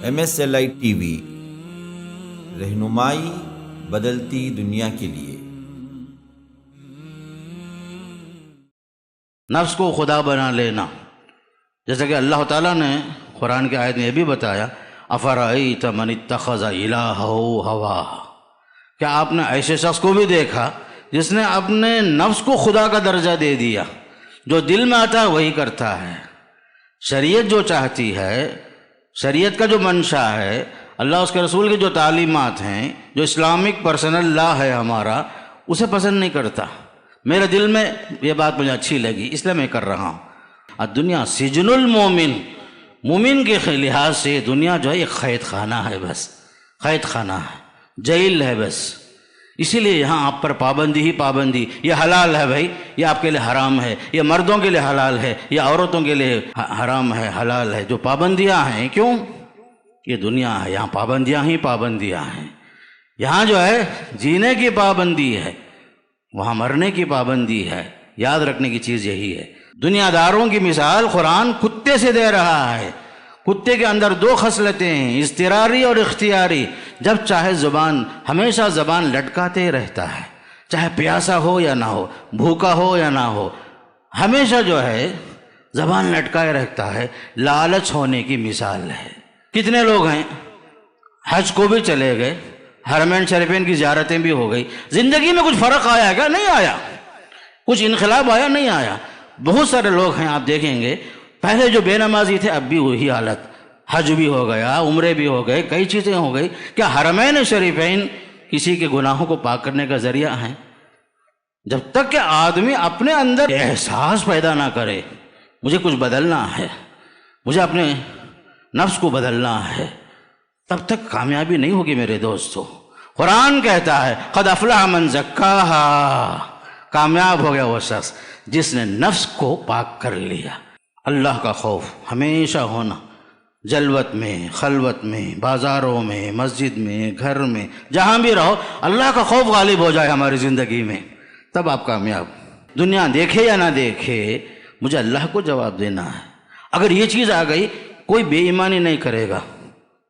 MSLI TV رہنمائی بدلتی دنیا کے لیے۔ نفس کو خدا بنا لینا، جیسا کہ اللہ تعالیٰ نے قرآن کی آیت میں یہ بھی بتایا، افرأیت من اتخذ الہہ ہواہ، کیا آپ نے ایسے شخص کو بھی دیکھا جس نے اپنے نفس کو خدا کا درجہ دے دیا؟ جو دل میں آتا ہے وہی کرتا ہے، شریعت جو چاہتی ہے، شریعت کا جو منشا ہے، اللہ اس کے رسول کی جو تعلیمات ہیں، جو اسلامک پرسنل لا ہے ہمارا، اسے پسند نہیں کرتا۔ میرے دل میں یہ بات مجھے اچھی لگی، اس لیے میں کر رہا ہوں۔ دنیا سجن المومن، مومن کے لحاظ سے دنیا جو ہے ایک قید خانہ ہے، بس قید خانہ ہے، جیل ہے بس۔ اسی لیے یہاں آپ پر پابندی ہی پابندی، یہ حلال ہے بھائی، یہ آپ کے لیے حرام ہے، یہ مردوں کے لیے حلال ہے، یہ عورتوں کے لیے حرام ہے، حلال ہے۔ جو پابندیاں ہیں، کیوں؟ یہ دنیا ہے، یہاں پابندیاں ہی پابندیاں ہیں۔ یہاں جو ہے جینے کی پابندی ہے، وہاں مرنے کی پابندی ہے۔ یاد رکھنے کی چیز یہی ہے۔ دنیا داروں کی مثال قرآن کتے سے دے رہا ہے۔ کتے کے اندر دو خصلتیں ہیں، اضطراری اور اختیاری۔ جب چاہے زبان، ہمیشہ زبان لٹکاتے رہتا ہے، چاہے پیاسا ہو یا نہ ہو، بھوکا ہو یا نہ ہو، ہمیشہ جو ہے زبان لٹکائے رکھتا ہے۔ لالچ ہونے کی مثال ہے۔ کتنے لوگ ہیں حج کو بھی چلے گئے، حرمین شریفین کی زیارتیں بھی ہو گئی، زندگی میں کچھ فرق آیا کیا؟ نہیں آیا۔ کچھ انقلاب آیا؟ نہیں آیا۔ بہت سارے لوگ ہیں، آپ دیکھیں گے پہلے جو بے نمازی تھے اب بھی وہی حالت، حج بھی ہو گیا، عمرے بھی ہو گئے، کئی چیزیں ہو گئی۔ کیا حرمین شریفین کسی کے گناہوں کو پاک کرنے کا ذریعہ ہیں؟ جب تک کہ آدمی اپنے اندر احساس پیدا نہ کرے مجھے کچھ بدلنا ہے، مجھے اپنے نفس کو بدلنا ہے، تب تک کامیابی نہیں ہوگی میرے دوستو۔ قرآن کہتا ہے قد افلح من زکاہا، کامیاب ہو گیا وہ شخص جس نے نفس کو پاک کر لیا۔ اللہ کا خوف ہمیشہ ہونا، جلوت میں، خلوت میں، بازاروں میں، مسجد میں، گھر میں، جہاں بھی رہو اللہ کا خوف غالب ہو جائے ہماری زندگی میں، تب آپ کامیاب۔ دنیا دیکھے یا نہ دیکھے مجھے اللہ کو جواب دینا ہے۔ اگر یہ چیز آ گئی، کوئی بے ایمانی نہیں کرے گا،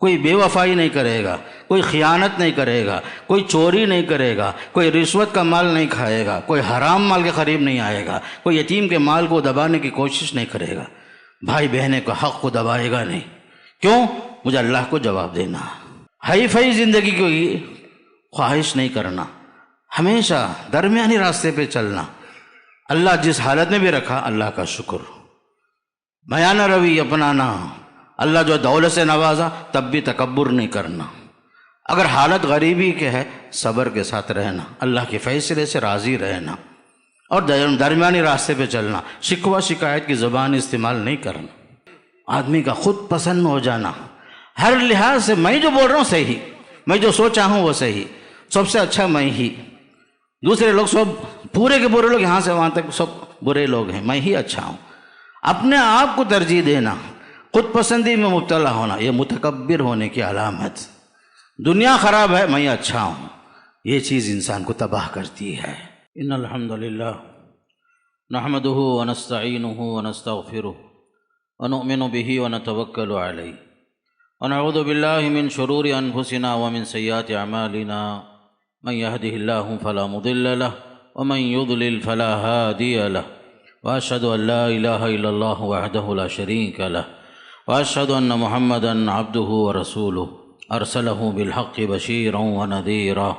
کوئی بے وفائی نہیں کرے گا، کوئی خیانت نہیں کرے گا، کوئی چوری نہیں کرے گا، کوئی رشوت کا مال نہیں کھائے گا، کوئی حرام مال کے قریب نہیں آئے گا، کوئی یتیم کے مال کو دبانے کی کوشش نہیں کرے گا، بھائی بہنیں کا حق کو دبائے گا نہیں۔ کیوں؟ مجھے اللہ کو جواب دینا۔ ہائی فائی زندگی کی خواہش نہیں کرنا، ہمیشہ درمیانی راستے پہ چلنا۔ اللہ جس حالت میں بھی رکھا اللہ کا شکر، میانہ روی اپنانا۔ اللہ جو دولت سے نوازا تب بھی تکبر نہیں کرنا۔ اگر حالت غریبی کے ہے صبر کے ساتھ رہنا، اللہ کے فیصلے سے راضی رہنا اور درمیانی راستے پہ چلنا۔ شکوہ شکایت کی زبان استعمال نہیں کرنا۔ آدمی کا خود پسند ہو جانا، ہر لحاظ سے میں جو بول رہا ہوں صحیح، میں جو سوچا ہوں وہ صحیح، سب سے اچھا میں ہی، دوسرے لوگ سب پورے کے پورے لوگ یہاں سے وہاں تک سب برے لوگ ہیں، میں ہی اچھا ہوں۔ اپنے آپ کو ترجیح دینا، خود پسندی میں مبتلا ہونا، یہ متکبر ہونے کی علامت۔ دنیا خراب ہے، میں اچھا ہوں، یہ چیز انسان کو تباہ کرتی ہے۔ ان الحمد للہ نحمده ونستعینه ونستغفره ونؤمن به ونتوکل علیہ ونعوذ باللہ من شرور انفسنا ومن سیئات اعمالنا، من يهده الله فلا مضل له ومن يضلل فلا هادي له، واشهد ان لا اله الا الله وحده لا شريك له، واشهد ان محمدا عبده ورسوله ارسله بالحق بشيرا ونذيرا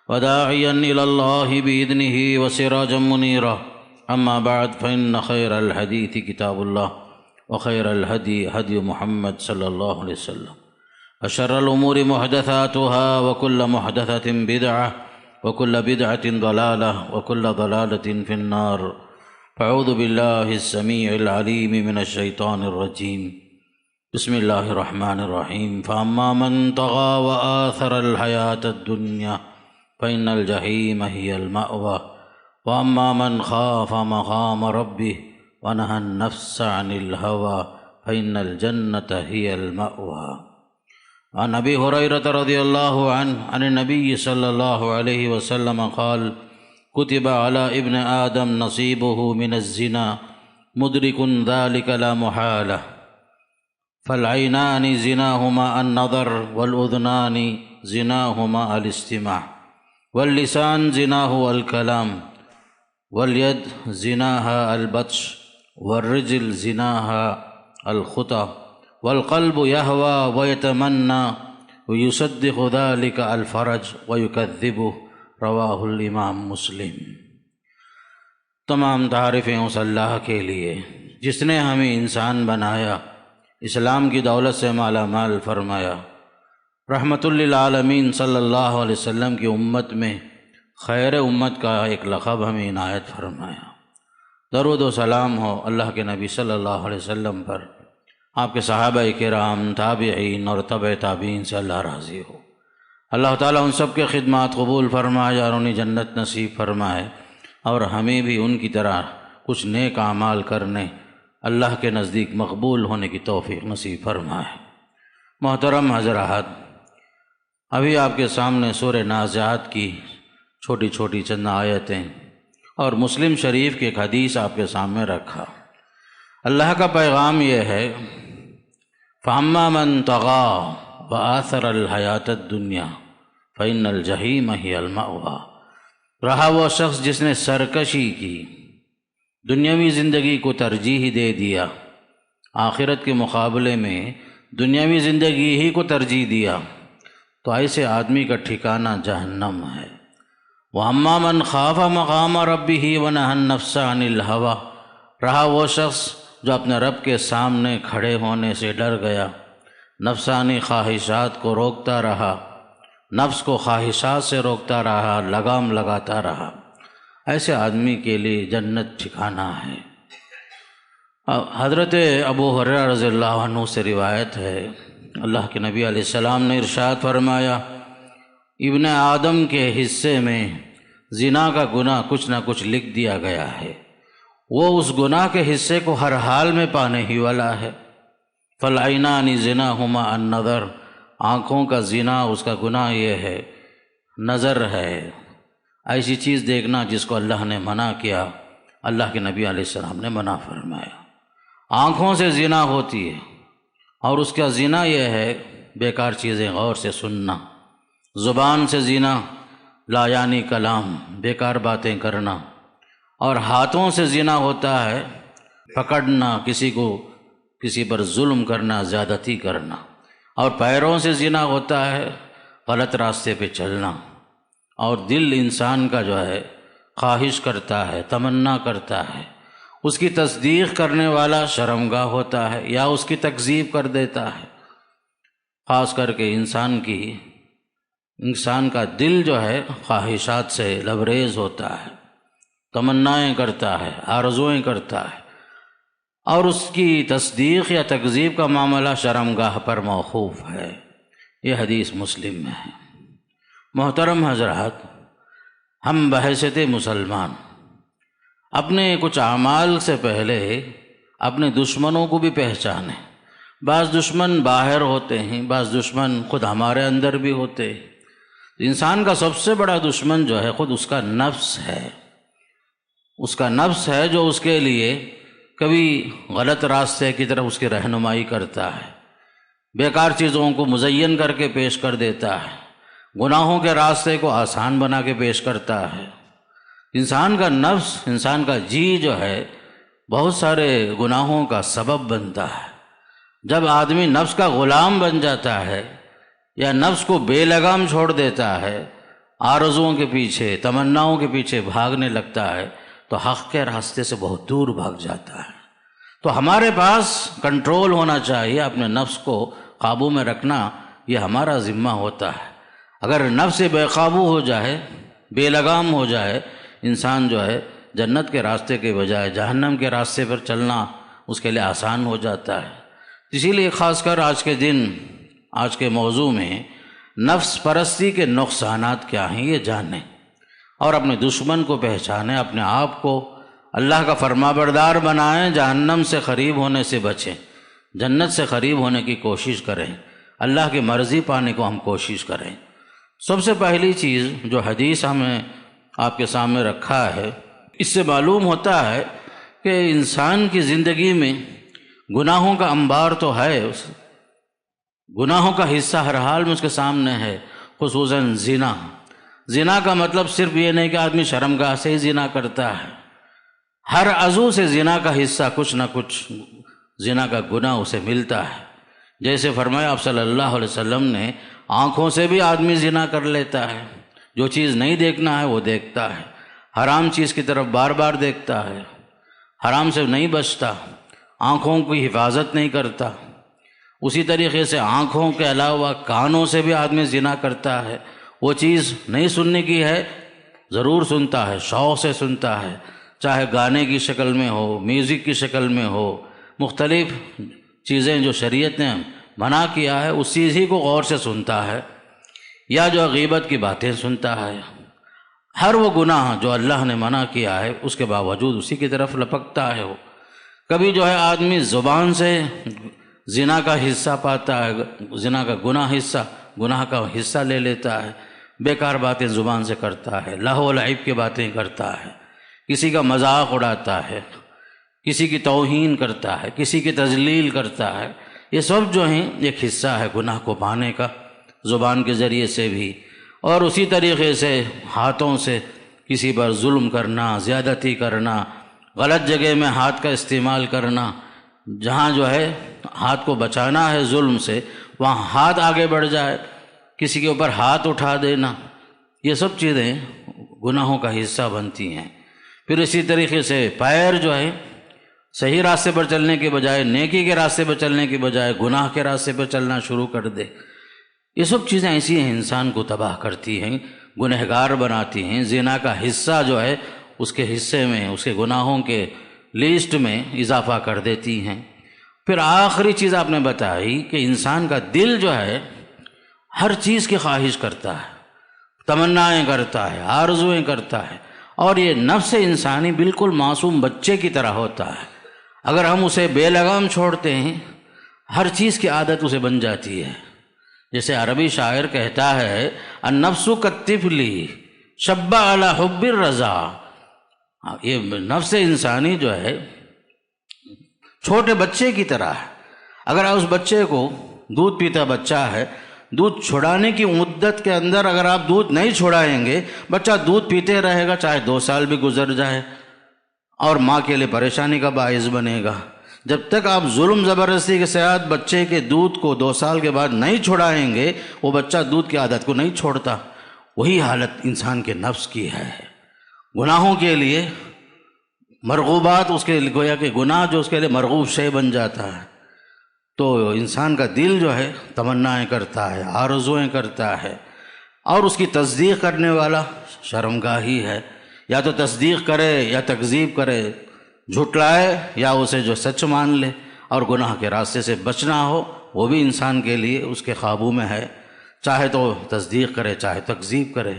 وداعيا الى الله باذنه وسراجا منيرا، اما بعد فان خير الحديث كتاب الله وخير الهدي هدي محمد صلى الله عليه وسلم، وشر الامور محدثاتها وكل محدثة بدعة وكل بدعة ضلالة وكل ضلالة في النار، فاعوذ بالله السميع العليم من الشيطان الرجيم، بسم الله الرحمن الرحيم، فأما من طغى وآثر الحياة الدنيا فإن الجحيم هي المأوى، وأما من خاف مقام ربه ونهى النفس عن الهوى فإن الجنة هي المأوى۔ عن أبي هريرة رضي الله عنه عن النبي صلى الله عليه وسلم قال كتب على ابن آدم نصيبه من الزنا مدرك ذلك لا محالة، فالعینان زناہما النظر والأذنان زناہما الاستماع واللسان زناہ الکلام والید زناها البطش والرجل زناها الخطى والقلب يهوى ويتمنى ويصدق ذلك الفرج ويكذبه رواہ الامام مسلم۔ تمام تعریفیں اس اللہ کے لیے جس نے ہمیں انسان بنایا، اسلام کی دولت سے مالا مال فرمایا، رحمت للعالمین صلی اللہ علیہ وسلم کی امت میں خیر امت کا ایک لقب ہمیں عنایت فرمایا۔ درود و سلام ہو اللہ کے نبی صلی اللہ علیہ وسلم پر، آپ کے صحابہ کرام، تابعین اور تبع تابعین سے اللہ راضی ہو۔ اللہ تعالیٰ ان سب کے خدمات قبول فرمائے اور انہیں جنت نصیب فرمائے، اور ہمیں بھی ان کی طرح کچھ نیک اعمال کرنے، اللہ کے نزدیک مقبول ہونے کی توفیق نصیب فرمائے۔ محترم حضرات، ابھی آپ کے سامنے سورہ نازعات کی چھوٹی چھوٹی چند آیتیں اور مسلم شریف کی ایک حدیث آپ کے سامنے رکھا۔ اللہ کا پیغام یہ ہے، فَأَمَّا مَن طَغَىٰ وَآثَرَ الْحَيَاةَ الدُّنْيَا فَإِنَّ الْجَحِيمَ هِيَ الْمَأْوَىٰ۔ رہا وہ شخص جس نے سرکشی کی، دنیاوی زندگی کو ترجیح دے دیا، آخرت کے مقابلے میں دنیاوی زندگی ہی کو ترجیح دیا، تو ایسے آدمی کا ٹھکانہ جہنم ہے۔ وَأَمَّا مَنْ خَافَ مَقَامَ رَبِّهِ وَنَهَى النَّفْسَ عَنِ الْهَوَىٰ۔ رہا وہ شخص جو اپنے رب کے سامنے کھڑے ہونے سے ڈر گیا، نفسانی خواہشات کو روکتا رہا، نفس کو خواہشات سے روکتا رہا، لگام لگاتا رہا، ایسے آدمی کے لیے جنت ٹھکانہ ہے۔ حضرت ابو ہریرہ رضی اللہ عنہ سے روایت ہے، اللہ کے نبی علیہ السلام نے ارشاد فرمایا، ابن آدم کے حصے میں زنا کا گناہ کچھ نہ کچھ لکھ دیا گیا ہے، وہ اس گناہ کے حصے کو ہر حال میں پانے ہی والا ہے۔ فالعینان زناہما النظر، آنکھوں کا زنا، اس کا گناہ یہ ہے، نظر ہے، ایسی چیز دیکھنا جس کو اللہ نے منع کیا، اللہ کے نبی علیہ السلام نے منع فرمایا۔ آنکھوں سے زنا ہوتی ہے، اور اس کا زنا یہ ہے بیکار چیزیں غور سے سننا، زبان سے زنا، لا یعنی کلام، بیکار باتیں کرنا، اور ہاتھوں سے زنا ہوتا ہے پکڑنا، کسی پر ظلم کرنا، زیادتی کرنا، اور پیروں سے زنا ہوتا ہے غلط راستے پہ چلنا، اور دل انسان کا جو ہے خواہش کرتا ہے، تمنا کرتا ہے، اس کی تصدیق کرنے والا شرمگاہ ہوتا ہے یا اس کی تکذیب کر دیتا ہے۔ خاص کر کے انسان کا دل جو ہے خواہشات سے لبریز ہوتا ہے، تمنائیں کرتا ہے، آرزوئیں کرتا ہے، اور اس کی تصدیق یا تکذیب کا معاملہ شرمگاہ پر موقوف ہے۔ یہ حدیث مسلم میں ہے۔ محترم حضرات، ہم بحیثیت مسلمان اپنے کچھ اعمال سے پہلے اپنے دشمنوں کو بھی پہچانیں۔ بعض دشمن باہر ہوتے ہیں، بعض دشمن خود ہمارے اندر بھی ہوتے ہیں۔ انسان کا سب سے بڑا دشمن جو ہے خود اس کا نفس ہے، اس کا نفس ہے جو اس کے لیے کبھی غلط راستے کی طرف اس کی رہنمائی کرتا ہے، بیکار چیزوں کو مزین کر کے پیش کر دیتا ہے، گناہوں کے راستے کو آسان بنا کے پیش کرتا ہے۔ انسان کا نفس، انسان کا جی جو ہے بہت سارے گناہوں کا سبب بنتا ہے۔ جب آدمی نفس کا غلام بن جاتا ہے یا نفس کو بے لگام چھوڑ دیتا ہے، آرزوؤں کے پیچھے، تمناؤں کے پیچھے بھاگنے لگتا ہے، تو حق کے راستے سے بہت دور بھاگ جاتا ہے۔ تو ہمارے پاس کنٹرول ہونا چاہیے، اپنے نفس کو قابو میں رکھنا یہ ہمارا ذمہ ہوتا ہے۔ اگر نفس بے قابو ہو جائے، بے لگام ہو جائے، انسان جو ہے جنت کے راستے کے بجائے جہنم کے راستے پر چلنا اس کے لیے آسان ہو جاتا ہے۔ اسی لیے خاص کر آج کے دن، آج کے موضوع میں نفس پرستی کے نقصانات کیا ہیں یہ جانیں، اور اپنے دشمن کو پہچانیں، اپنے آپ کو اللہ کا فرمانبردار بنائیں، جہنم سے قریب ہونے سے بچیں، جنت سے قریب ہونے کی کوشش کریں، اللہ کی مرضی پانے کو ہم کوشش کریں۔ سب سے پہلی چیز جو حدیث ہمیں آپ کے سامنے رکھا ہے، اس سے معلوم ہوتا ہے کہ انسان کی زندگی میں گناہوں کا انبار تو ہے، گناہوں کا حصہ ہر حال میں اس کے سامنے ہے، خصوصاً زنا۔ زنا کا مطلب صرف یہ نہیں کہ آدمی شرمگاہ سے ہی زنا کرتا ہے، ہر عضو سے زنا کا حصہ کچھ نہ کچھ زنا کا گناہ اسے ملتا ہے۔ جیسے فرمایا آپ صلی اللہ علیہ وسلم نے، آنکھوں سے بھی آدمی زنا کر لیتا ہے، جو چیز نہیں دیکھنا ہے وہ دیکھتا ہے، حرام چیز کی طرف بار بار دیکھتا ہے، حرام سے نہیں بچتا، آنکھوں کی حفاظت نہیں کرتا۔ اسی طریقے سے آنکھوں کے علاوہ کانوں سے بھی آدمی زنا کرتا ہے، وہ چیز نہیں سننے کی ہے ضرور سنتا ہے، شوق سے سنتا ہے، چاہے گانے کی شکل میں ہو، میوزک کی شکل میں ہو، مختلف چیزیں جو شریعت نے منع کیا ہے اس چیز ہی کو غور سے سنتا ہے، یا جو غیبت کی باتیں سنتا ہے۔ ہر وہ گناہ جو اللہ نے منع کیا ہے اس کے باوجود اسی کی طرف لپکتا ہے وہ۔ کبھی جو ہے آدمی زبان سے زنا کا حصہ پاتا ہے، زنا کا گناہ کا حصہ لے لیتا ہے، بیکار باتیں زبان سے کرتا ہے، لہو و لعب کی باتیں کرتا ہے، کسی کا مذاق اڑاتا ہے، کسی کی توہین کرتا ہے، کسی کی تذلیل کرتا ہے۔ یہ سب جو ہیں ایک حصہ ہے گناہ کو پانے کا، زبان کے ذریعے سے بھی، اور اسی طریقے سے ہاتھوں سے کسی پر ظلم کرنا، زیادتی کرنا، غلط جگہ میں ہاتھ کا استعمال کرنا، جہاں جو ہے ہاتھ کو بچانا ہے ظلم سے وہاں ہاتھ آگے بڑھ جائے، کسی کے اوپر ہاتھ اٹھا دینا، یہ سب چیزیں گناہوں کا حصہ بنتی ہیں۔ پھر اسی طریقے سے پیر جو ہے صحیح راستے پر چلنے کے بجائے، نیکی کے راستے پر چلنے کے بجائے گناہ کے راستے پر چلنا شروع کر دے، یہ سب چیزیں ایسی ہیں انسان کو تباہ کرتی ہیں، گنہگار بناتی ہیں۔ زنا کا حصہ جو ہے اس کے حصے میں، اس کے گناہوں کے لسٹ میں اضافہ کر دیتی ہیں۔ پھر آخری چیز آپ نے بتائی کہ انسان کا دل جو ہے ہر چیز کی خواہش کرتا ہے، تمنائیں کرتا ہے، آرزویں کرتا ہے، اور یہ نفس انسانی بالکل معصوم بچے کی طرح ہوتا ہے، اگر ہم اسے بے لگام چھوڑتے ہیں ہر چیز کی عادت اسے بن جاتی ہے۔ جیسے عربی شاعر کہتا ہے، النفس کالطفل شب علی حب الرضا، یہ نفس انسانی جو ہے چھوٹے بچے کی طرح ہے، اگر آپ اس بچے کو، دودھ پیتا بچہ ہے، دودھ چھڑانے کی مدت کے اندر اگر آپ دودھ نہیں چھڑائیں گے بچہ دودھ پیتے رہے گا، چاہے 2 سال بھی گزر جائے، اور ماں کے لیے پریشانی کا باعث بنے گا۔ جب تک آپ ظلم زبردستی کے ساتھ بچے کے دودھ کو 2 سال کے بعد نہیں چھڑائیں گے وہ بچہ دودھ کی عادت کو نہیں چھوڑتا۔ وہی حالت انسان کے نفس کی ہے، گناہوں کے لیے مرغوبات، اس کے گویا کہ گناہ جو اس کے لیے مرغوب شے بن جاتا ہے، تو انسان کا دل جو ہے تمنائیں کرتا ہے، آرزویں کرتا ہے، اور اس کی تصدیق کرنے والا شرمگاہی ہے، یا تو تصدیق کرے یا تکذیب کرے، جھٹلائے یا اسے جو سچ مان لے، اور گناہ کے راستے سے بچنا ہو وہ بھی انسان کے لیے اس کے قابو میں ہے، چاہے تو تصدیق کرے چاہے تکذیب کرے۔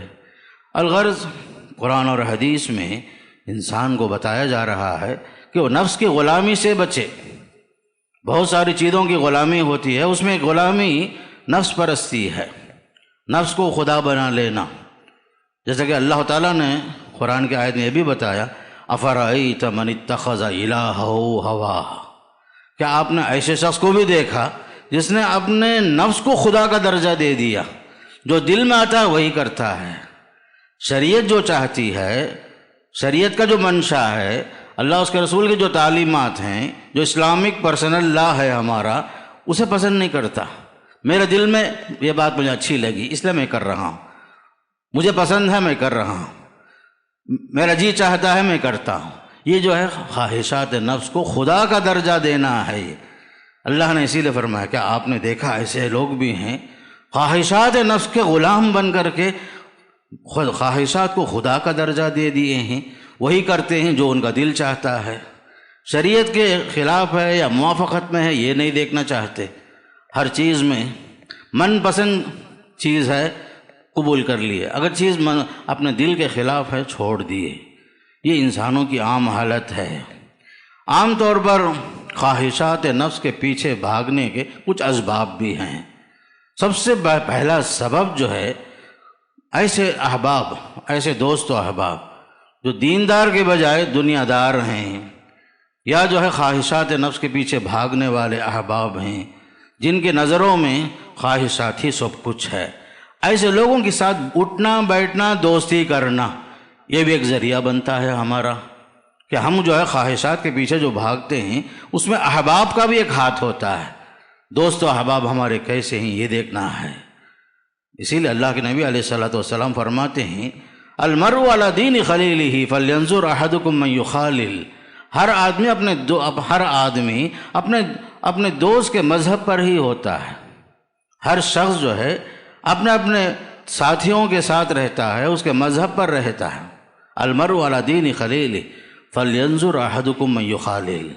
الغرض قرآن اور حدیث میں انسان کو بتایا جا رہا ہے کہ وہ نفس کی غلامی سے بچے۔ بہت ساری چیزوں کی غلامی ہوتی ہے، اس میں ایک غلامی نفس پرستی ہے، نفس کو خدا بنا لینا، جیسا کہ اللہ تعالیٰ نے قرآن کی آیت میں یہ بھی بتایا، افرأیت من اتخذ الہہ ہواہ، کیا آپ نے ایسے شخص کو بھی دیکھا جس نے اپنے نفس کو خدا کا درجہ دے دیا، جو دل میں آتا ہے وہی کرتا ہے، شریعت جو چاہتی ہے، شریعت کا جو منشا ہے، اللہ اس کے رسول کی جو تعلیمات ہیں، جو اسلامک پرسنل لا ہے ہمارا، اسے پسند نہیں کرتا۔ میرے دل میں یہ بات مجھے اچھی لگی اس لیے میں کر رہا ہوں، مجھے پسند ہے میں کر رہا ہوں، میرا جی چاہتا ہے میں کرتا ہوں۔ یہ جو ہے خواہشات نفس کو خدا کا درجہ دینا ہے۔ یہ اللہ نے اسی لیے فرمایا کہ آپ نے دیکھا ایسے لوگ بھی ہیں خواہشات نفس کے غلام بن کر کے خواہشات کو خدا کا درجہ دے دیے ہیں، وہی کرتے ہیں جو ان کا دل چاہتا ہے، شریعت کے خلاف ہے یا موافقت میں ہے یہ نہیں دیکھنا چاہتے، ہر چیز میں من پسند چیز ہے قبول کر لیے، اگر چیز اپنے دل کے خلاف ہے چھوڑ دیے۔ یہ انسانوں کی عام حالت ہے۔ عام طور پر خواہشات نفس کے پیچھے بھاگنے کے کچھ اسباب بھی ہیں۔ سب سے پہلا سبب جو ہے، ایسے احباب، ایسے دوست و احباب جو دیندار کے بجائے دنیا دار ہیں، یا جو ہے خواہشات نفس کے پیچھے بھاگنے والے احباب ہیں جن کے نظروں میں خواہشات ہی سب کچھ ہے، ایسے لوگوں کے ساتھ اٹھنا بیٹھنا دوستی کرنا یہ بھی ایک ذریعہ بنتا ہے ہمارا، کہ ہم جو ہے خواہشات کے پیچھے جو بھاگتے ہیں اس میں احباب کا بھی ایک ہاتھ ہوتا ہے، دوست و احباب ہمارے کیسے ہیں یہ دیکھنا ہے۔ اسی لیے اللہ کے نبی علیہ الصلوۃ والسلام فرماتے ہیں المرء علی دین خلیلہ فلینظر احدکم من یخالل، ہر آدمی اپنے دوست کے مذہب پر ہی ہوتا ہے، ہر شخص جو ہے اپنے ساتھیوں کے ساتھ رہتا ہے، اس کے مذہب پر رہتا ہے۔ المرء علی دین خلیلہ فلینظر احدکم من یخالل،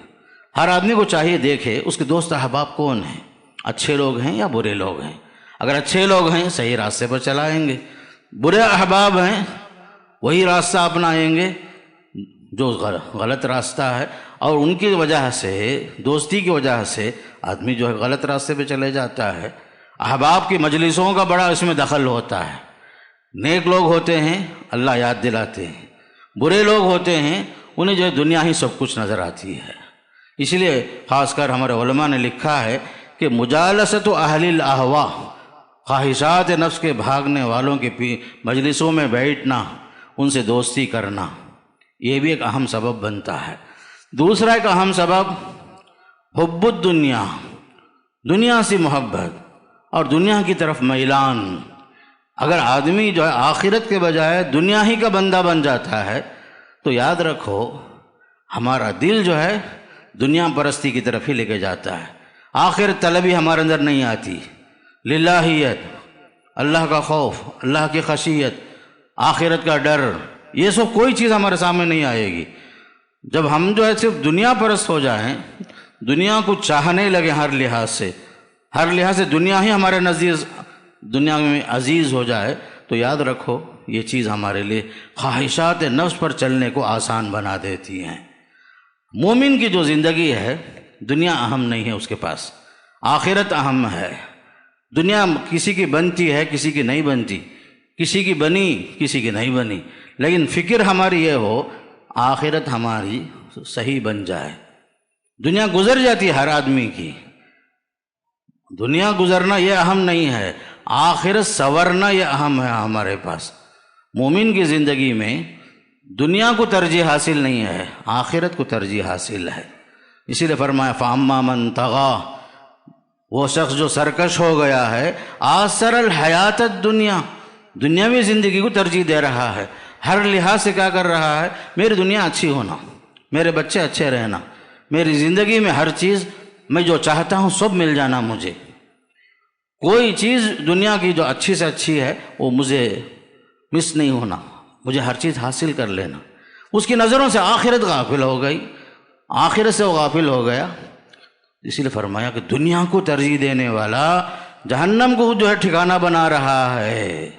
ہر آدمی کو چاہیے دیکھے اس کے دوست احباب کون ہیں، اچھے لوگ ہیں یا برے لوگ ہیں۔ اگر اچھے لوگ ہیں صحیح راستے پر چلائیں گے، برے احباب ہیں وہی راستہ اپنائیں گے جو غلط راستہ ہے، اور ان کی وجہ سے، دوستی کی وجہ سے آدمی جو ہے غلط راستے پہ چلے جاتا ہے۔ احباب کی مجلسوں کا بڑا اس میں دخل ہوتا ہے، نیک لوگ ہوتے ہیں اللہ یاد دلاتے ہیں، برے لوگ ہوتے ہیں انہیں جو ہے دنیا ہی سب کچھ نظر آتی ہے۔ اس لیے خاص کر ہمارے علماء نے لکھا ہے کہ مجالست اہل الاہواء، خواہشات نفس کے بھاگنے والوں کے مجلسوں میں بیٹھنا، ان سے دوستی کرنا، یہ بھی ایک اہم سبب بنتا ہے۔ دوسرا ایک اہم سبب حب الدنیا، دنیا سے محبت اور دنیا کی طرف میلان۔ اگر آدمی جو ہے آخرت کے بجائے دنیا ہی کا بندہ بن جاتا ہے تو یاد رکھو ہمارا دل جو ہے دنیا پرستی کی طرف ہی لے کے جاتا ہے، آخرت طلبی ہمارے اندر نہیں آتی، للہیت، اللہ کا خوف، اللہ کی خشیت، آخرت کا ڈر، یہ سب کوئی چیز ہمارے سامنے نہیں آئے گی۔ جب ہم جو ہے صرف دنیا پرست ہو جائیں، دنیا کو چاہنے لگے ہر لحاظ سے دنیا ہی ہمارے نزدیک دنیا میں عزیز ہو جائے، تو یاد رکھو یہ چیز ہمارے لیے خواہشات نفس پر چلنے کو آسان بنا دیتی ہیں۔ مومن کی جو زندگی ہے دنیا اہم نہیں ہے اس کے پاس، آخرت اہم ہے۔ دنیا کسی کی بنتی ہے کسی کی نہیں بنتی، کسی کی بنی کسی کی نہیں بنی، لیکن فکر ہماری یہ ہو آخرت ہماری صحیح بن جائے۔ دنیا گزر جاتی ہے ہر آدمی کی، دنیا گزرنا یہ اہم نہیں ہے، آخرت سنورنا یہ اہم ہے ہمارے پاس۔ مومن کی زندگی میں دنیا کو ترجیح حاصل نہیں ہے، آخرت کو ترجیح حاصل ہے۔ اسی لیے فرمایا فَأَمَّا مَن طَغَىٰ، وہ شخص جو سرکش ہو گیا ہے، آثر الحیات الدنیا، دنیاوی زندگی کو ترجیح دے رہا ہے، ہر لحاظ سے کیا کر رہا ہے، میری دنیا اچھی ہونا، میرے بچے اچھے رہنا، میری زندگی میں ہر چیز میں جو چاہتا ہوں سب مل جانا مجھے، کوئی چیز دنیا کی جو اچھی سے اچھی ہے وہ مجھے مس نہیں ہونا، مجھے ہر چیز حاصل کر لینا۔ اس کی نظروں سے آخرت غافل ہو گئی، آخرت سے وہ غافل ہو گیا۔ اسی لیے فرمایا کہ دنیا کو ترجیح دینے والا جہنم کو جو ہے ٹھکانہ بنا رہا ہے۔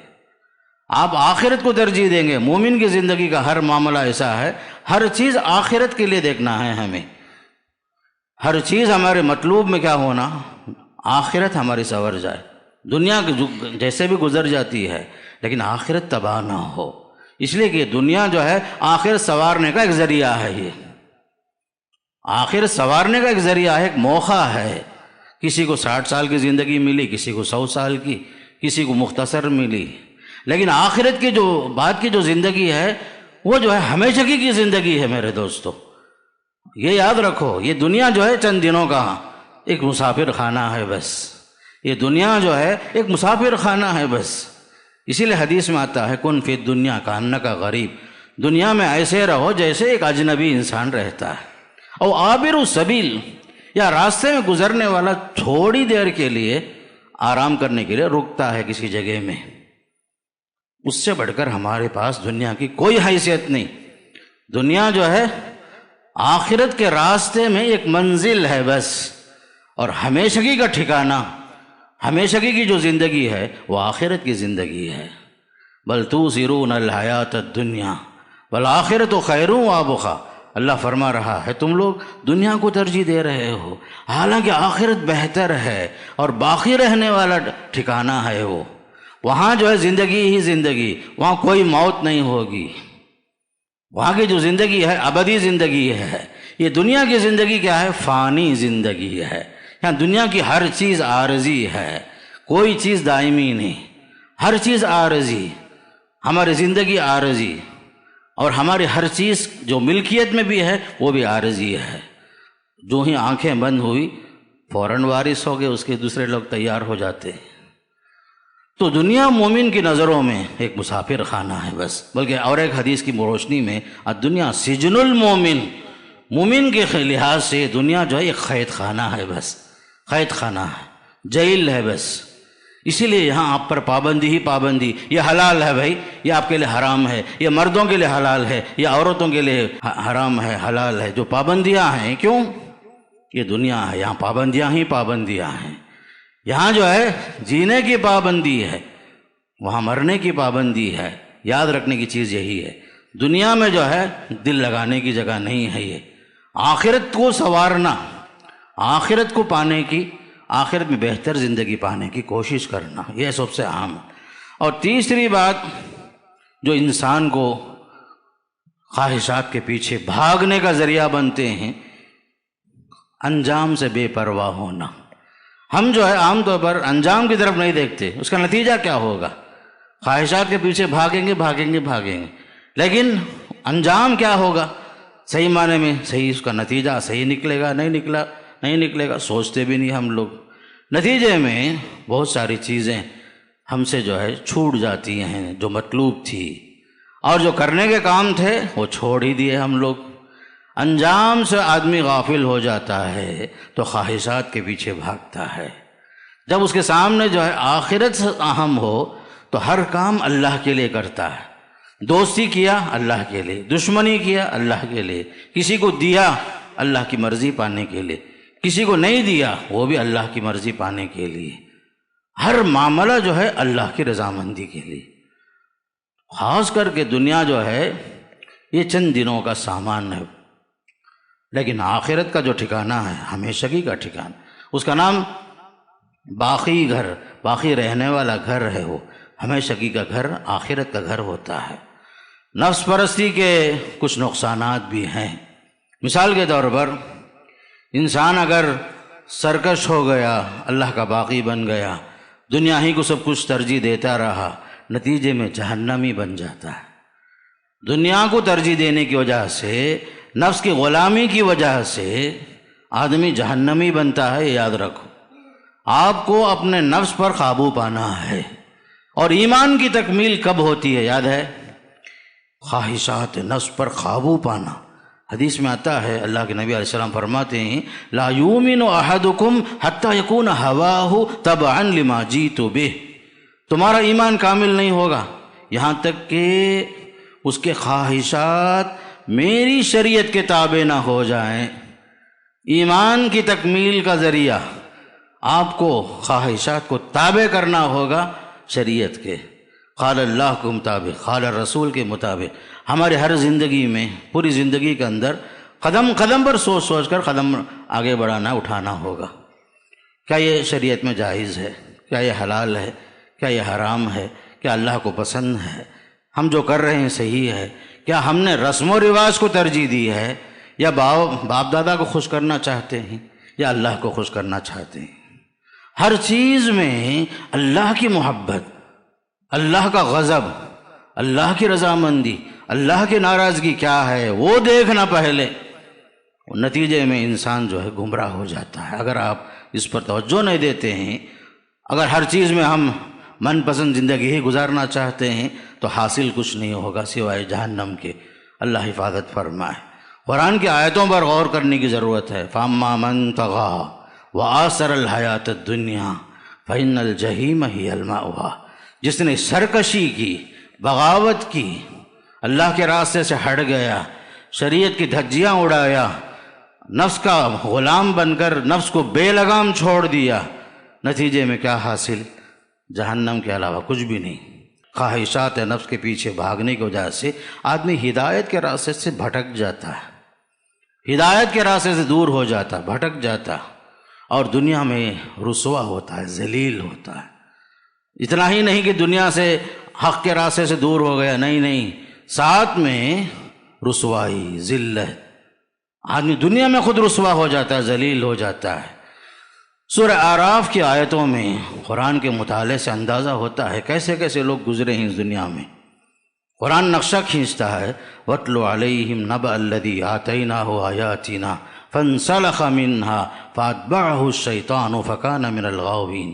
آپ آخرت کو ترجیح دیں گے، مومن کی زندگی کا ہر معاملہ ایسا ہے، ہر چیز آخرت کے لیے دیکھنا ہے ہمیں، ہر چیز ہمارے مطلوب میں کیا ہونا، آخرت ہماری سنور جائے۔ دنیا جیسے بھی گزر جاتی ہے لیکن آخرت تباہ نہ ہو، اس لیے کہ دنیا جو ہے آخرت سنوارنے کا ایک ذریعہ ہے، یہ آخرت سنوارنے کا ایک ذریعہ ہے، ایک موقع ہے۔ کسی کو 60 سال کی زندگی ملی، کسی کو 100 سال کی، کسی کو مختصر ملی، لیکن آخرت کی جو بعد کی جو زندگی ہے وہ جو ہے ہمیشہ کی زندگی ہے میرے دوستو۔ یہ یاد رکھو، یہ دنیا جو ہے چند دنوں کا ایک مسافر خانہ ہے بس، یہ دنیا جو ہے ایک مسافر خانہ ہے بس۔ اسی لیے حدیث میں آتا ہے کن فی الدنیا کانک غریب، دنیا میں ایسے رہو جیسے ایک اجنبی انسان رہتا ہے، اور عابر السبیل، یا راستے میں گزرنے والا تھوڑی دیر کے لیے آرام کرنے کے لیے رکتا ہے کسی جگہ میں، اس سے بڑھ کر ہمارے پاس دنیا کی کوئی حیثیت نہیں۔ دنیا جو ہے آخرت کے راستے میں ایک منزل ہے بس، اور ہمیشگی کا ٹھکانہ، ہمیشگی کی جو زندگی ہے وہ آخرت کی زندگی ہے۔ بل توثرون الحیات الدنیا والآخرۃ خیر وابقیٰ، اللہ فرما رہا ہے تم لوگ دنیا کو ترجیح دے رہے ہو، حالانکہ آخرت بہتر ہے اور باقی رہنے والا ٹھکانہ ہے، وہ وہاں جو ہے زندگی ہی زندگی، وہاں کوئی موت نہیں ہوگی، وہاں کی جو زندگی ہے ابدی زندگی ہے۔ یہ دنیا کی زندگی کیا ہے؟ فانی زندگی ہے. یہاں دنیا کی ہر چیز عارضی ہے، کوئی چیز دائمی نہیں، ہر چیز عارضی. ہماری زندگی عارضی، اور ہماری ہر چیز جو ملکیت میں بھی ہے وہ بھی عارضی ہے. جو ہی آنکھیں بند ہوئی فوراً وارث ہو گئے، اس کے دوسرے لوگ تیار ہو جاتے ہیں. تو دنیا مومن کی نظروں میں ایک مسافر خانہ ہے بس. بلکہ اور ایک حدیث کی روشنی میں الدنیا سجن المومن، مومن کے لحاظ سے دنیا جو ہے ایک قید خانہ ہے، بس قید خانہ ہے، جیل ہے بس. اسی لیے یہاں آپ پر پابندی ہی پابندی. یہ حلال ہے بھائی، یہ آپ کے لیے حرام ہے، یہ مردوں کے لیے حلال ہے، یہ عورتوں کے لیے حرام ہے، حلال ہے. جو پابندیاں ہیں، کیوں؟ یہ دنیا ہے، یہاں پابندیاں ہی پابندیاں ہیں. یہاں جو ہے جینے کی پابندی ہے، وہاں مرنے کی پابندی ہے. یاد رکھنے کی چیز یہی ہے، دنیا میں جو ہے دل لگانے کی جگہ نہیں ہے. یہ آخرت کو سنوارنا، آخرت کو پانے کی، آخرت میں بہتر زندگی پانے کی کوشش کرنا، یہ سب سے اہم ہے. اور تیسری بات جو انسان کو خواہشات کے پیچھے بھاگنے کا ذریعہ بنتے ہیں، انجام سے بے پرواہ ہونا. ہم جو ہے عام طور پر انجام کی طرف نہیں دیکھتے، اس کا نتیجہ کیا ہوگا. خواہشات کے پیچھے بھاگیں گے بھاگیں گے بھاگیں گے، لیکن انجام کیا ہوگا؟ صحیح معنی میں صحیح، اس کا نتیجہ صحیح نکلے گا نہیں نکلے گا، سوچتے بھی نہیں ہم لوگ. نتیجے میں بہت ساری چیزیں ہم سے جو ہے چھوٹ جاتی ہیں جو مطلوب تھی، اور جو کرنے کے کام تھے وہ چھوڑ ہی دیے ہم لوگ. انجام سے آدمی غافل ہو جاتا ہے تو خواہشات کے پیچھے بھاگتا ہے. جب اس کے سامنے جو ہے آخرت سے اہم ہو تو ہر کام اللہ کے لیے کرتا ہے. دوستی کیا اللہ کے لیے، دشمنی کیا اللہ کے لیے، کسی کو دیا اللہ کی مرضی پانے کے لیے، کسی کو نہیں دیا وہ بھی اللہ کی مرضی پانے کے لیے. ہر معاملہ جو ہے اللہ کی رضامندی کے لیے. خاص کر کے دنیا جو ہے یہ چند دنوں کا سامان ہے، لیکن آخرت کا جو ٹھکانہ ہے ہمیشگی کا ٹھکانہ، اس کا نام باقی گھر، باقی رہنے والا گھر ہے. وہ ہمیشگی کا گھر آخرت کا گھر ہوتا ہے. نفس پرستی کے کچھ نقصانات بھی ہیں. مثال کے طور پر انسان اگر سرکش ہو گیا، اللہ کا باقی بن گیا، دنیا ہی کو سب کچھ ترجیح دیتا رہا، نتیجے میں جہنمی بن جاتا ہے. دنیا کو ترجیح دینے کی وجہ سے، نفس کی غلامی کی وجہ سے آدمی جہنمی بنتا ہے. یاد رکھو، آپ کو اپنے نفس پر قابو پانا ہے. اور ایمان کی تکمیل کب ہوتی ہے؟ یاد ہے؟ خواہشات نفس پر قابو پانا. حدیث میں آتا ہے، اللہ کے نبی علیہ السلام فرماتے ہیں لا یؤمن احدکم حتی یکون ہواہ تبعا لما جئت بہ. تمہارا ایمان کامل نہیں ہوگا یہاں تک کہ اس کے خواہشات میری شریعت کے تابع نہ ہو جائیں. ایمان کی تکمیل کا ذریعہ آپ کو خواہشات کو تابع کرنا ہوگا شریعت کے، قال اللہ کے مطابق، قال رسول کے مطابق. ہمارے ہر زندگی میں، پوری زندگی کے اندر قدم قدم پر سوچ سوچ کر قدم آگے بڑھانا، اٹھانا ہوگا. کیا یہ شریعت میں جائز ہے؟ کیا یہ حلال ہے؟ کیا یہ حرام ہے؟ کیا اللہ کو پسند ہے؟ ہم جو کر رہے ہیں صحیح ہے؟ کیا ہم نے رسم و رواج کو ترجیح دی ہے، یا باپ دادا کو خوش کرنا چاہتے ہیں، یا اللہ کو خوش کرنا چاہتے ہیں؟ ہر چیز میں اللہ کی محبت، اللہ کا غضب، اللہ کی رضامندی، اللہ کی ناراضگی کیا ہے وہ دیکھنا پہلے. نتیجے میں انسان جو ہے گمراہ ہو جاتا ہے. اگر آپ اس پر توجہ نہیں دیتے ہیں، اگر ہر چیز میں ہم من پسند زندگی ہی گزارنا چاہتے ہیں تو حاصل کچھ نہیں ہوگا سوائے جہنم کے. اللہ حفاظت فرمائے. قرآن کی آیتوں پر غور کرنے کی ضرورت ہے. فَأَمَّا مَن طَغَىٰ وَآثَرَ الْحَيَاةَ الدُّنْيَا فَإِنَّ الْجَحِيمَ هِيَ الْمَأْوَىٰ. جس نے سرکشی کی، بغاوت کی، اللہ کے راستے سے ہٹ گیا، شریعت کی دھجیاں اڑایا، نفس کا غلام بن کر نفس کو بے لگام چھوڑ دیا، نتیجے میں کیا حاصل؟ جہنم کے علاوہ کچھ بھی نہیں. خواہشات نفس کے پیچھے بھاگنے کی وجہ سے آدمی ہدایت کے راستے سے بھٹک جاتا ہے، ہدایت کے راستے سے دور ہو جاتا، بھٹک جاتا، اور دنیا میں رسوا ہوتا ہے، ذلیل ہوتا ہے. اتنا ہی نہیں کہ دنیا سے، حق کے راستے سے دور ہو گیا، نہیں، ساتھ میں رسوائی، ذلت، آدمی دنیا میں خود رسوا ہو جاتا ہے، ذلیل ہو جاتا ہے۔ سورہ اعراف کی آیتوں میں قرآن کے مطالعے سے اندازہ ہوتا ہے کیسے کیسے لوگ گزرے ہیں اس دنیا میں۔ قرآن نقشہ کھینچتا ہے، وَاتْلُ عَلَيْهِمْ نَبَأَ الَّذِي آتَيْنَاهُ آيَاتِنَا فَانْسَلَخَ مِنْهَا فَأَتْبَعَهُ الشَّيْطَانُ فَكَانَ مِنَ الْغَاوِينَ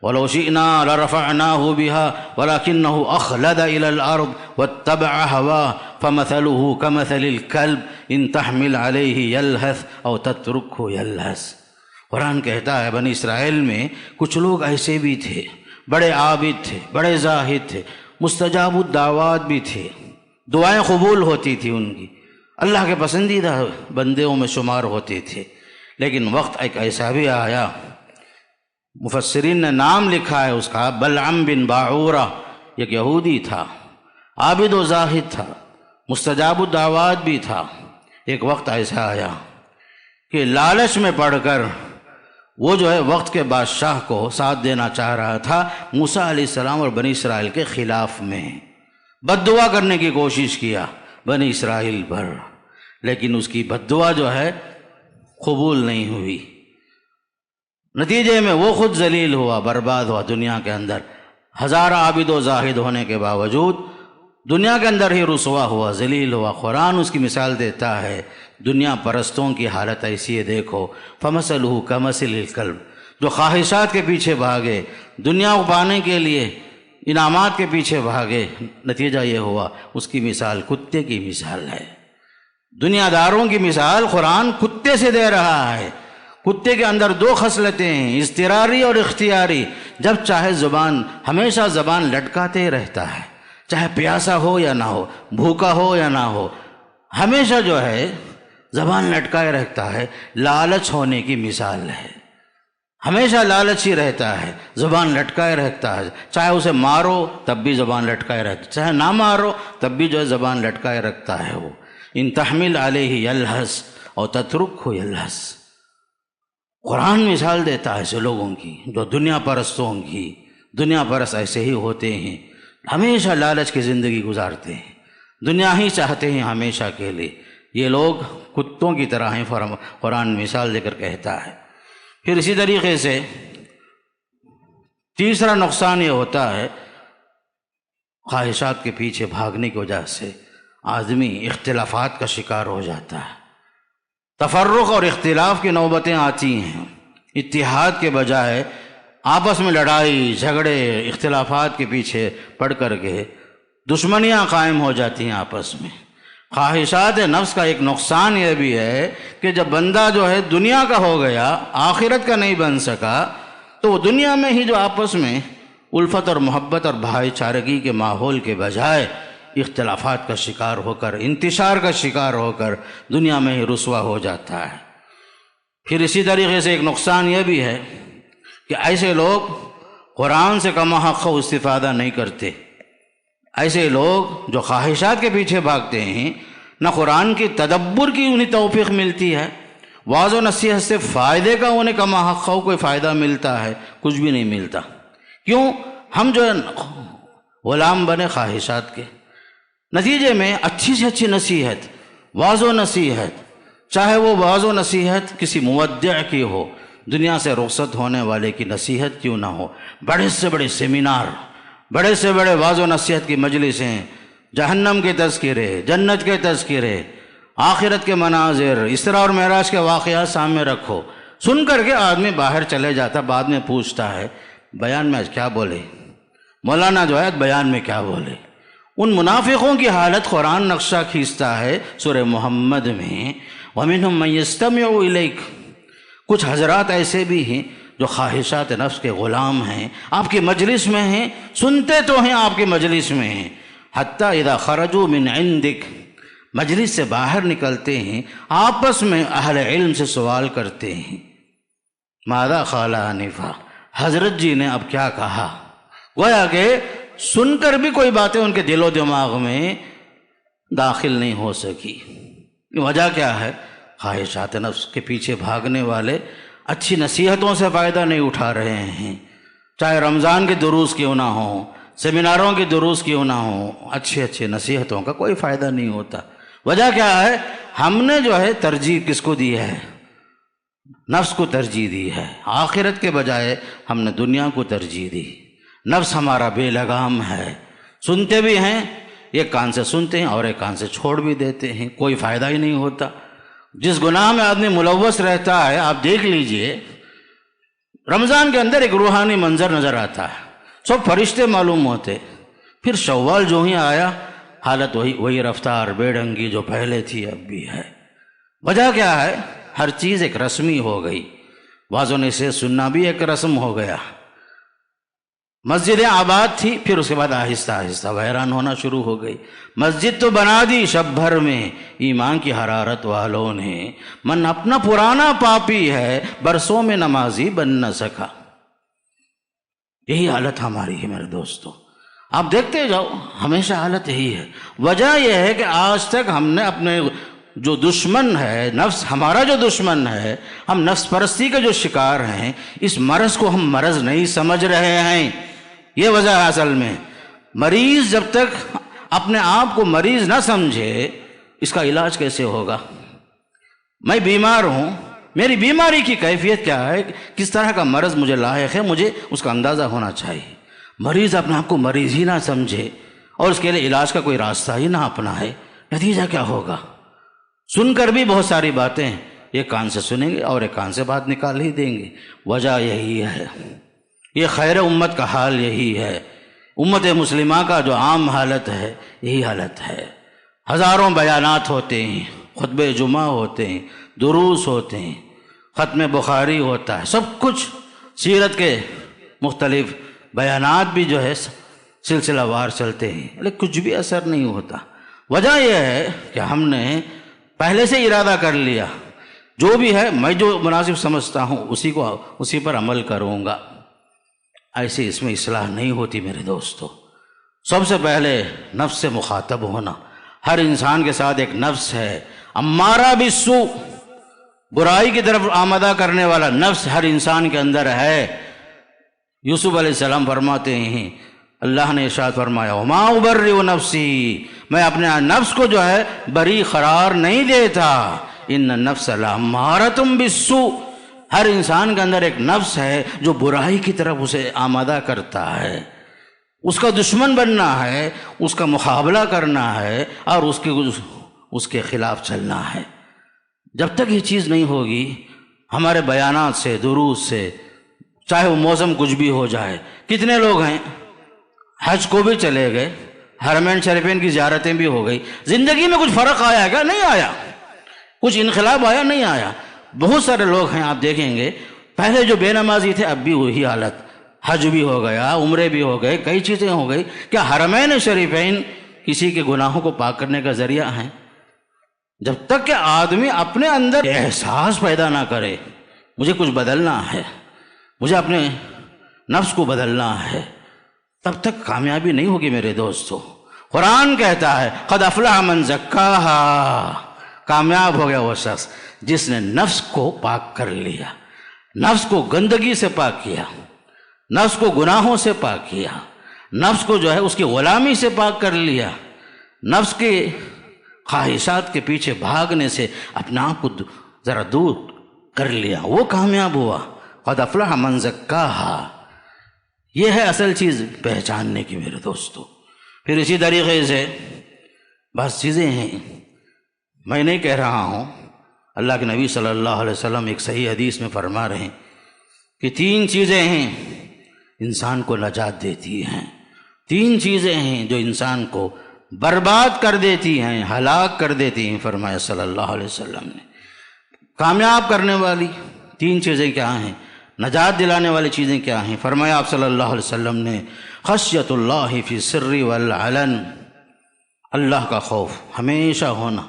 وَلَوْ شِئْنَا لَرَفَعْنَاهُ بِهَا وَلَكِنَّهُ أَخْلَدَ إِلَى الْأَرْضِ وَاتَّبَعَ هَوَاهُ فَمَثَلُهُ كَمَثَلِ الْكَلْبِ إِنْ تَحْمِلْ عَلَيْهِ يَلْهَثْ أَوْ تَتْرُكْهُ يَلْهَث۔ قرآن کہتا ہے بنی اسرائیل میں کچھ لوگ ایسے بھی تھے، بڑے عابد تھے، بڑے زاہد تھے، مستجاب الدعوات بھی تھے، دعائیں قبول ہوتی تھی ان کی، اللہ کے پسندیدہ بندوں میں شمار ہوتے تھے۔ لیکن وقت ایک ایسا بھی آیا، مفسرین نے نام لکھا ہے اس کا، بلعم بن باعورہ، ایک یہودی تھا، عابد و زاہد تھا، مستجاب الدعوات بھی تھا۔ ایک وقت ایسا آیا کہ لالچ میں پڑھ کر وہ جو ہے وقت کے بادشاہ کو ساتھ دینا چاہ رہا تھا موسیٰ علیہ السلام اور بنی اسرائیل کے خلاف میں، بد دعا کرنے کی کوشش کیا بنی اسرائیل پر، لیکن اس کی بد دعا جو ہے قبول نہیں ہوئی۔ نتیجے میں وہ خود ذلیل ہوا، برباد ہوا دنیا کے اندر، ہزار عابد و زاہد ہونے کے باوجود دنیا کے اندر ہی رسوا ہوا، ذلیل ہوا۔ قرآن اس کی مثال دیتا ہے، دنیا پرستوں کی حالت ایسی ہے، دیکھو فَمَثَلُهُ كَمَثَلِ الْكَلْبِ، جو خواہشات کے پیچھے بھاگے، دنیا کو پانے کے لیے انعامات کے پیچھے بھاگے، نتیجہ یہ ہوا اس کی مثال کتے کی مثال ہے۔ دنیا داروں کی مثال قرآن کتے سے دے رہا ہے۔ کتے کے اندر دو خصلتیں ہیں، اضطراری اور اختیاری۔ جب چاہے زبان، ہمیشہ زبان لٹکاتے رہتا ہے، چاہے پیاسا ہو یا نہ ہو، بھوکا ہو یا نہ ہو، ہمیشہ جو ہے زبان لٹکائے رکھتا ہے۔ لالچ ہونے کی مثال ہے، ہمیشہ لالچ ہی رہتا ہے، زبان لٹکائے رکھتا ہے، چاہے اسے مارو تب بھی زبان لٹکائے رکھتا ہے، چاہے نہ مارو تب بھی جو ہے زبان لٹکائے رکھتا ہے وہ۔ ان تحمل علیہ یلہس اور تترکہ یلہس۔ قرآن مثال دیتا ہے ایسے لوگوں کی جو دنیا پرستوں کی۔ دنیا پرست ایسے ہی ہوتے ہیں، ہمیشہ لالچ کی زندگی گزارتے ہیں، دنیا ہی چاہتے ہیں ہمیشہ کے لیے۔ یہ لوگ کتوں کی طرح ہیں، قرآن مثال دے کر کہتا ہے۔ پھر اسی طریقے سے تیسرا نقصان یہ ہوتا ہے، خواہشات کے پیچھے بھاگنے کی وجہ سے آدمی اختلافات کا شکار ہو جاتا ہے، تفرق اور اختلاف کی نوبتیں آتی ہیں، اتحاد کے بجائے آپس میں لڑائی جھگڑے اختلافات کے پیچھے پڑ کر کے دشمنیاں قائم ہو جاتی ہیں آپس میں۔ خواہشات نفس کا ایک نقصان یہ بھی ہے کہ جب بندہ جو ہے دنیا کا ہو گیا، آخرت کا نہیں بن سکا، تو وہ دنیا میں ہی جو آپس میں الفت اور محبت اور بھائی چارگی کے ماحول کے بجائے اختلافات کا شکار ہو کر، انتشار کا شکار ہو کر دنیا میں ہی رسوا ہو جاتا ہے۔ پھر اسی طریقے سے ایک نقصان یہ بھی ہے کہ ایسے لوگ قرآن سے کما حق استفادہ نہیں کرتے۔ ایسے لوگ جو خواہشات کے پیچھے بھاگتے ہیں، نہ قرآن کی تدبر کی انہیں توفیق ملتی ہے، واعظ و نصیحت سے فائدے کا انہیں کما حق کوئی فائدہ ملتا ہے، کچھ بھی نہیں ملتا۔ کیوں؟ ہم جو ہے غلام بنے خواہشات کے۔ نتیجے میں اچھی سے اچھی نصیحت، واعظ و نصیحت، چاہے وہ واعظ و نصیحت کسی مودع کی ہو، دنیا سے رخصت ہونے والے کی نصیحت کیوں نہ ہو، بڑے سے بڑے سیمینار، بڑے سے بڑے واعظ و نصیحت کی مجلسیں، جہنم کے تذکرے، جنت کے تذکرے، آخرت کے مناظر، اسراء اور معراج کے واقعات سامنے رکھو، سن کر کے آدمی باہر چلے جاتا، بعد میں پوچھتا ہے بیان میں آج کیا بولے، مولانا جو ہے بیان میں کیا بولے۔ ان منافقوں کی حالت قرآن نقشہ کھینچتا ہے سورہ محمد میں، وَمِنْهُمْ مَنْ يَسْتَمِعُ إِلَيْكَ۔ کچھ حضرات ایسے بھی ہیں جو خواہشات نفس کے غلام ہیں، آپ کی مجلس میں ہیں، سنتے تو ہیں آپ کی مجلس میں ہیں، حتیٰ اذا خرجوا من عندک، مجلس سے باہر نکلتے ہیں، آپس میں اہل علم سے سوال کرتے ہیں، ماذا قال آنفا، حضرت جی نے اب کیا کہا۔ گویا کہ سن کر بھی کوئی باتیں ان کے دل و دماغ میں داخل نہیں ہو سکی۔ وجہ کیا ہے؟ خواہشات نفس کے پیچھے بھاگنے والے اچھی نصیحتوں سے فائدہ نہیں اٹھا رہے ہیں، چاہے رمضان کے دروس کیوں نہ ہوں، سیمیناروں کے دروس کیوں نہ ہوں، اچھی نصیحتوں کا کوئی فائدہ نہیں ہوتا۔ وجہ کیا ہے؟ ہم نے جو ہے ترجیح کس کو دی ہے؟ نفس کو ترجیح دی ہے. آخرت کے بجائے ہم نے دنیا کو ترجیح دی. نفس ہمارا بے لگام ہے، سنتے بھی ہیں، ایک کان سے سنتے ہیں اور ایک کان سے چھوڑ بھی دیتے ہیں، کوئی فائدہ ہی نہیں ہوتا. جس گناہ میں آدمی ملوث رہتا ہے، آپ دیکھ لیجئے، رمضان کے اندر ایک روحانی منظر نظر آتا ہے، سب فرشتے معلوم ہوتے، پھر شوال جو ہی آیا حالت وہی رفتار بے ڈھنگی جو پہلے تھی اب بھی ہے. وجہ کیا ہے؟ ہر چیز ایک رسمی ہو گئی. بعضوں نے سے سننا بھی ایک رسم ہو گیا. مسجدیں آباد تھی، پھر اس کے بعد آہستہ آہستہ ویران ہونا شروع ہو گئی. مسجد تو بنا دی شب بھر میں ایمان کی حرارت والوں نے، من اپنا پرانا پاپی ہے برسوں میں نمازی بن نہ سکا. یہی حالت ہماری ہے میرے دوستو. آپ دیکھتے جاؤ، ہمیشہ حالت یہی ہے. وجہ یہ ہے کہ آج تک ہم نے اپنے جو دشمن ہے، نفس ہمارا جو دشمن ہے، ہم نفس پرستی کے جو شکار ہیں، اس مرض کو ہم مرض نہیں سمجھ رہے ہیں. یہ وجہ ہے اصل میں. مریض جب تک اپنے آپ کو مریض نہ سمجھے، اس کا علاج کیسے ہوگا؟ میں بیمار ہوں، میری بیماری کی کیفیت کیا ہے، کس طرح کا مرض مجھے لاحق ہے، مجھے اس کا اندازہ ہونا چاہیے. مریض اپنے آپ کو مریض ہی نہ سمجھے اور اس کے لیے علاج کا کوئی راستہ ہی نہ اپنائے، نتیجہ کیا ہوگا؟ سن کر بھی بہت ساری باتیں ایک کان سے سنیں گے اور ایک کان سے بات نکال ہی دیں گے. وجہ یہی ہے. یہ خیر امت کا حال یہی ہے. امت مسلمہ کا جو عام حالت ہے یہی حالت ہے. ہزاروں بیانات ہوتے ہیں، خطبے جمعہ ہوتے ہیں، دروس ہوتے ہیں، ختم بخاری ہوتا ہے، سب کچھ سیرت کے مختلف بیانات بھی جو ہے سلسلہ وار چلتے ہیں، لیکن کچھ بھی اثر نہیں ہوتا. وجہ یہ ہے کہ ہم نے پہلے سے ارادہ کر لیا، جو بھی ہے میں جو مناسب سمجھتا ہوں اسی پر عمل کروں گا. ایسے اس میں اصلاح نہیں ہوتی میرے دوستو. سب سے پہلے نفس سے مخاطب ہونا. ہر انسان کے ساتھ ایک نفس ہے، امارہ بالسوء، برائی کی طرف آمدہ کرنے والا نفس ہر انسان کے اندر ہے. یوسف علیہ السلام فرماتے ہیں، اللہ نے ارشاد فرمایا، وما ابرئ نفسی، میں اپنے نفس کو جو ہے بری قرار نہیں دیتا، ان النفس لامارۃ بالسوء. ہر انسان کے اندر ایک نفس ہے جو برائی کی طرف اسے آمادہ کرتا ہے. اس کا دشمن بننا ہے، اس کا مقابلہ کرنا ہے اور اس کے خلاف چلنا ہے. جب تک یہ چیز نہیں ہوگی، ہمارے بیانات سے، دروس سے، چاہے وہ موسم کچھ بھی ہو جائے. کتنے لوگ ہیں حج کو بھی چلے گئے، حرمین شریفین کی زیارتیں بھی ہو گئی، زندگی میں کچھ فرق آیا کیا؟ نہیں آیا. کچھ انقلاب آیا؟ نہیں آیا. بہت سارے لوگ ہیں آپ دیکھیں گے، پہلے جو بے نمازی تھے اب بھی وہی حالت. حج بھی ہو گیا، عمرے بھی ہو گئے، کئی چیزیں ہو گئی. کیا حرمین شریفین کسی کے گناہوں کو پاک کرنے کا ذریعہ ہیں؟ جب تک کہ آدمی اپنے اندر احساس پیدا نہ کرے مجھے کچھ بدلنا ہے، مجھے اپنے نفس کو بدلنا ہے، تب تک کامیابی نہیں ہوگی میرے دوستو. قرآن کہتا ہے، قد افلح من زکاہا، کامیاب ہو گیا وہ شخص جس نے نفس کو پاک کر لیا، نفس کو گندگی سے پاک کیا، نفس کو گناہوں سے پاک کیا، نفس کو جو ہے اس کی غلامی سے پاک کر لیا، نفس کے خواہشات کے پیچھے بھاگنے سے اپنے آپ کو ذرا دور کر لیا، وہ کامیاب ہوا. قد افلح من زکاہا. یہ ہے اصل چیز پہچاننے کی میرے دوستو. پھر اسی طریقے سے بس چیزیں ہیں، میں نہیں کہہ رہا ہوں، اللہ کے نبی صلی اللہ علیہ وسلم ایک صحیح حدیث میں فرما رہے ہیں کہ 3 چیزیں ہیں انسان کو نجات دیتی ہیں. 3 چیزیں ہیں جو انسان کو برباد کر دیتی ہیں، ہلاک کر دیتی ہیں. فرمایا صلی اللہ علیہ وسلم نے کامیاب کرنے والی 3 چیزیں کیا ہیں، نجات دلانے والی چیزیں کیا ہیں. فرمایا آپ صلی اللہ علیہ وسلم نے، خشیت اللہ فی السر والعلن، اللہ کا خوف ہمیشہ ہونا،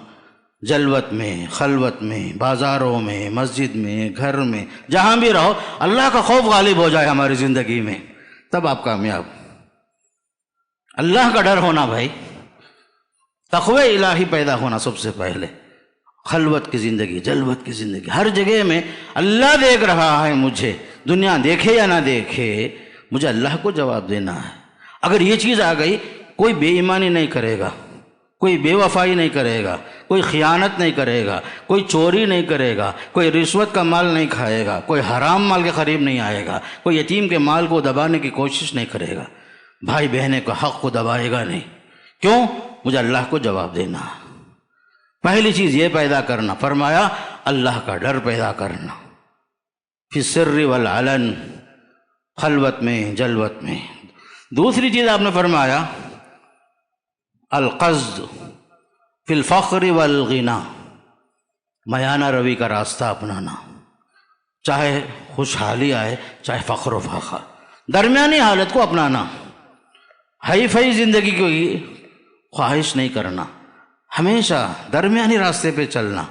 جلوت میں، خلوت میں، بازاروں میں، مسجد میں، گھر میں، جہاں بھی رہو اللہ کا خوف غالب ہو جائے ہماری زندگی میں، تب آپ کامیاب. اللہ کا ڈر ہونا بھائی، تقوی الہی پیدا ہونا سب سے پہلے. خلوت کی زندگی، جلوت کی زندگی، ہر جگہ میں اللہ دیکھ رہا ہے مجھے، دنیا دیکھے یا نہ دیکھے مجھے اللہ کو جواب دینا ہے. اگر یہ چیز آ گئی کوئی بے ایمانی نہیں کرے گا، کوئی بے وفائی نہیں کرے گا، کوئی خیانت نہیں کرے گا، کوئی چوری نہیں کرے گا، کوئی رشوت کا مال نہیں کھائے گا، کوئی حرام مال کے قریب نہیں آئے گا، کوئی یتیم کے مال کو دبانے کی کوشش نہیں کرے گا، بھائی بہن کے حق کو دبائے گا نہیں۔ کیوں؟ مجھے اللہ کو جواب دینا۔ پہلی چیز یہ پیدا کرنا، فرمایا اللہ کا ڈر پیدا کرنا، فی السر والعلن، خلوت میں جلوت میں۔ دوسری چیز آپ نے فرمایا القصد فی الفقر والغنا، میانہ روی کا راستہ اپنانا، چاہے خوشحالی آئے چاہے فقر و فاقہ، درمیانی حالت کو اپنانا، ہائی فائی زندگی کی خواہش نہیں کرنا، ہمیشہ درمیانی راستے پہ چلنا،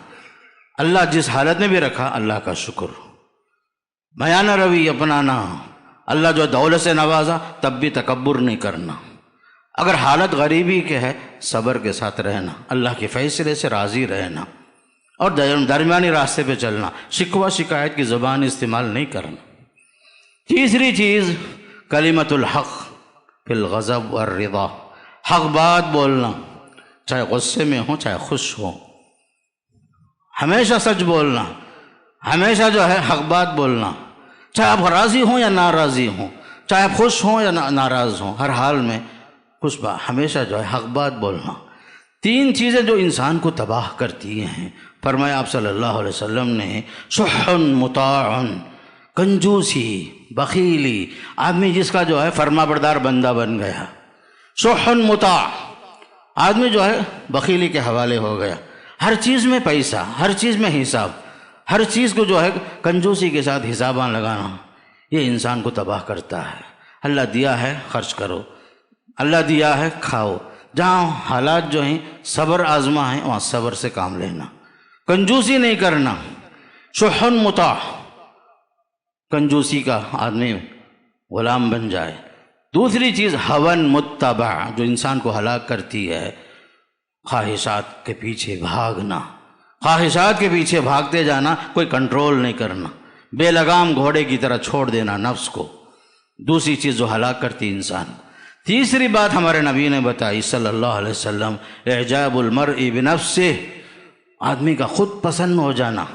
اللہ جس حالت میں بھی رکھا اللہ کا شکر، میانہ روی اپنانا، اللہ جو دولت سے نوازا تب بھی تکبر نہیں کرنا، اگر حالت غریبی کے ہے صبر کے ساتھ رہنا، اللہ کے فیصلے سے راضی رہنا، اور درمیانی راستے پہ چلنا، شکوہ شکایت کی زبان استعمال نہیں کرنا۔ تیسری چیز کلمۃ الحق فی الغضب والرضا، حق بات بولنا، چاہے غصے میں ہوں چاہے خوش ہوں، ہمیشہ سچ بولنا، ہمیشہ جو ہے حق بات بولنا، چاہے آپ راضی ہوں یا ناراضی ہوں، چاہے آپ خوش ہوں یا ناراض ہوں، ہر حال میں خوش ہمیشہ جو ہے حق بات بولنا۔ تین چیزیں جو انسان کو تباہ کرتی ہیں، فرمایا آپ صلی اللہ علیہ وسلم نے شح مطاع، کنجوسی، بخیلی، آدمی جس کا جو ہے فرما بردار بندہ بن گیا، شح مطاع، آدمی جو ہے بخیلی کے حوالے ہو گیا، ہر چیز میں پیسہ، ہر چیز میں حساب، ہر چیز کو جو ہے کنجوسی کے ساتھ حساباں لگانا، یہ انسان کو تباہ کرتا ہے۔ اللہ دیا ہے خرچ کرو، اللہ دیا ہے کھاؤ، جہاں حالات جو ہیں صبر آزما ہیں وہاں صبر سے کام لینا، کنجوسی نہیں کرنا، شح مطاع، کنجوسی کا آدمی غلام بن جائے۔ دوسری چیز ہون متبع، جو انسان کو ہلاک کرتی ہے، خواہشات کے پیچھے بھاگنا، خواہشات کے پیچھے بھاگتے جانا، کوئی کنٹرول نہیں کرنا، بے لگام گھوڑے کی طرح چھوڑ دینا نفس کو، دوسری چیز جو ہلاک کرتی انسان۔ تیسری بات ہمارے نبی نے بتائی صلی اللہ علیہ وسلم، اعجاب المرء بنفسہ، آدمی کا خود پسند ہو جانا،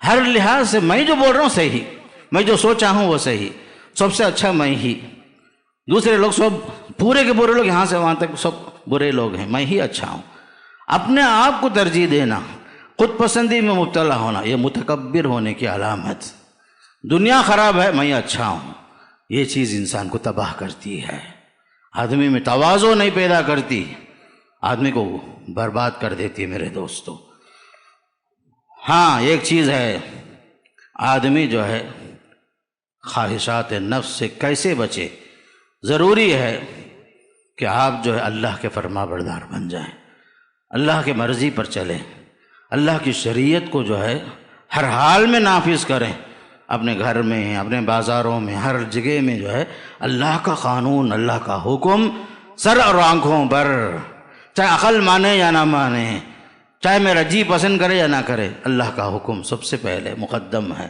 ہر لحاظ سے میں جو بول رہا ہوں صحیح، میں جو سوچا ہوں وہ صحیح، سب سے اچھا میں ہی، دوسرے لوگ سب پورے کے پورے لوگ یہاں سے وہاں تک سب برے لوگ ہیں، میں ہی اچھا ہوں، اپنے آپ کو ترجیح دینا، خود پسندی میں مبتلا ہونا، یہ متکبر ہونے کی علامت۔ دنیا خراب ہے میں اچھا ہوں، یہ چیز انسان کو تباہ کرتی ہے، آدمی میں تواضع نہیں پیدا کرتی، آدمی کو برباد کر دیتی ہے میرے دوستو۔ ہاں ایک چیز ہے، آدمی جو ہے خواہشات نفس سے کیسے بچے، ضروری ہے کہ آپ جو ہے اللہ کے فرما بردار بن جائیں، اللہ کے مرضی پر چلیں، اللہ کی شریعت کو جو ہے ہر حال میں نافذ کریں، اپنے گھر میں، اپنے بازاروں میں، ہر جگہ میں جو ہے اللہ کا قانون، اللہ کا حکم سر اور آنکھوں پر، چاہے عقل مانے یا نہ مانے، چاہے میرا جی پسند کرے یا نہ کرے، اللہ کا حکم سب سے پہلے مقدم ہے۔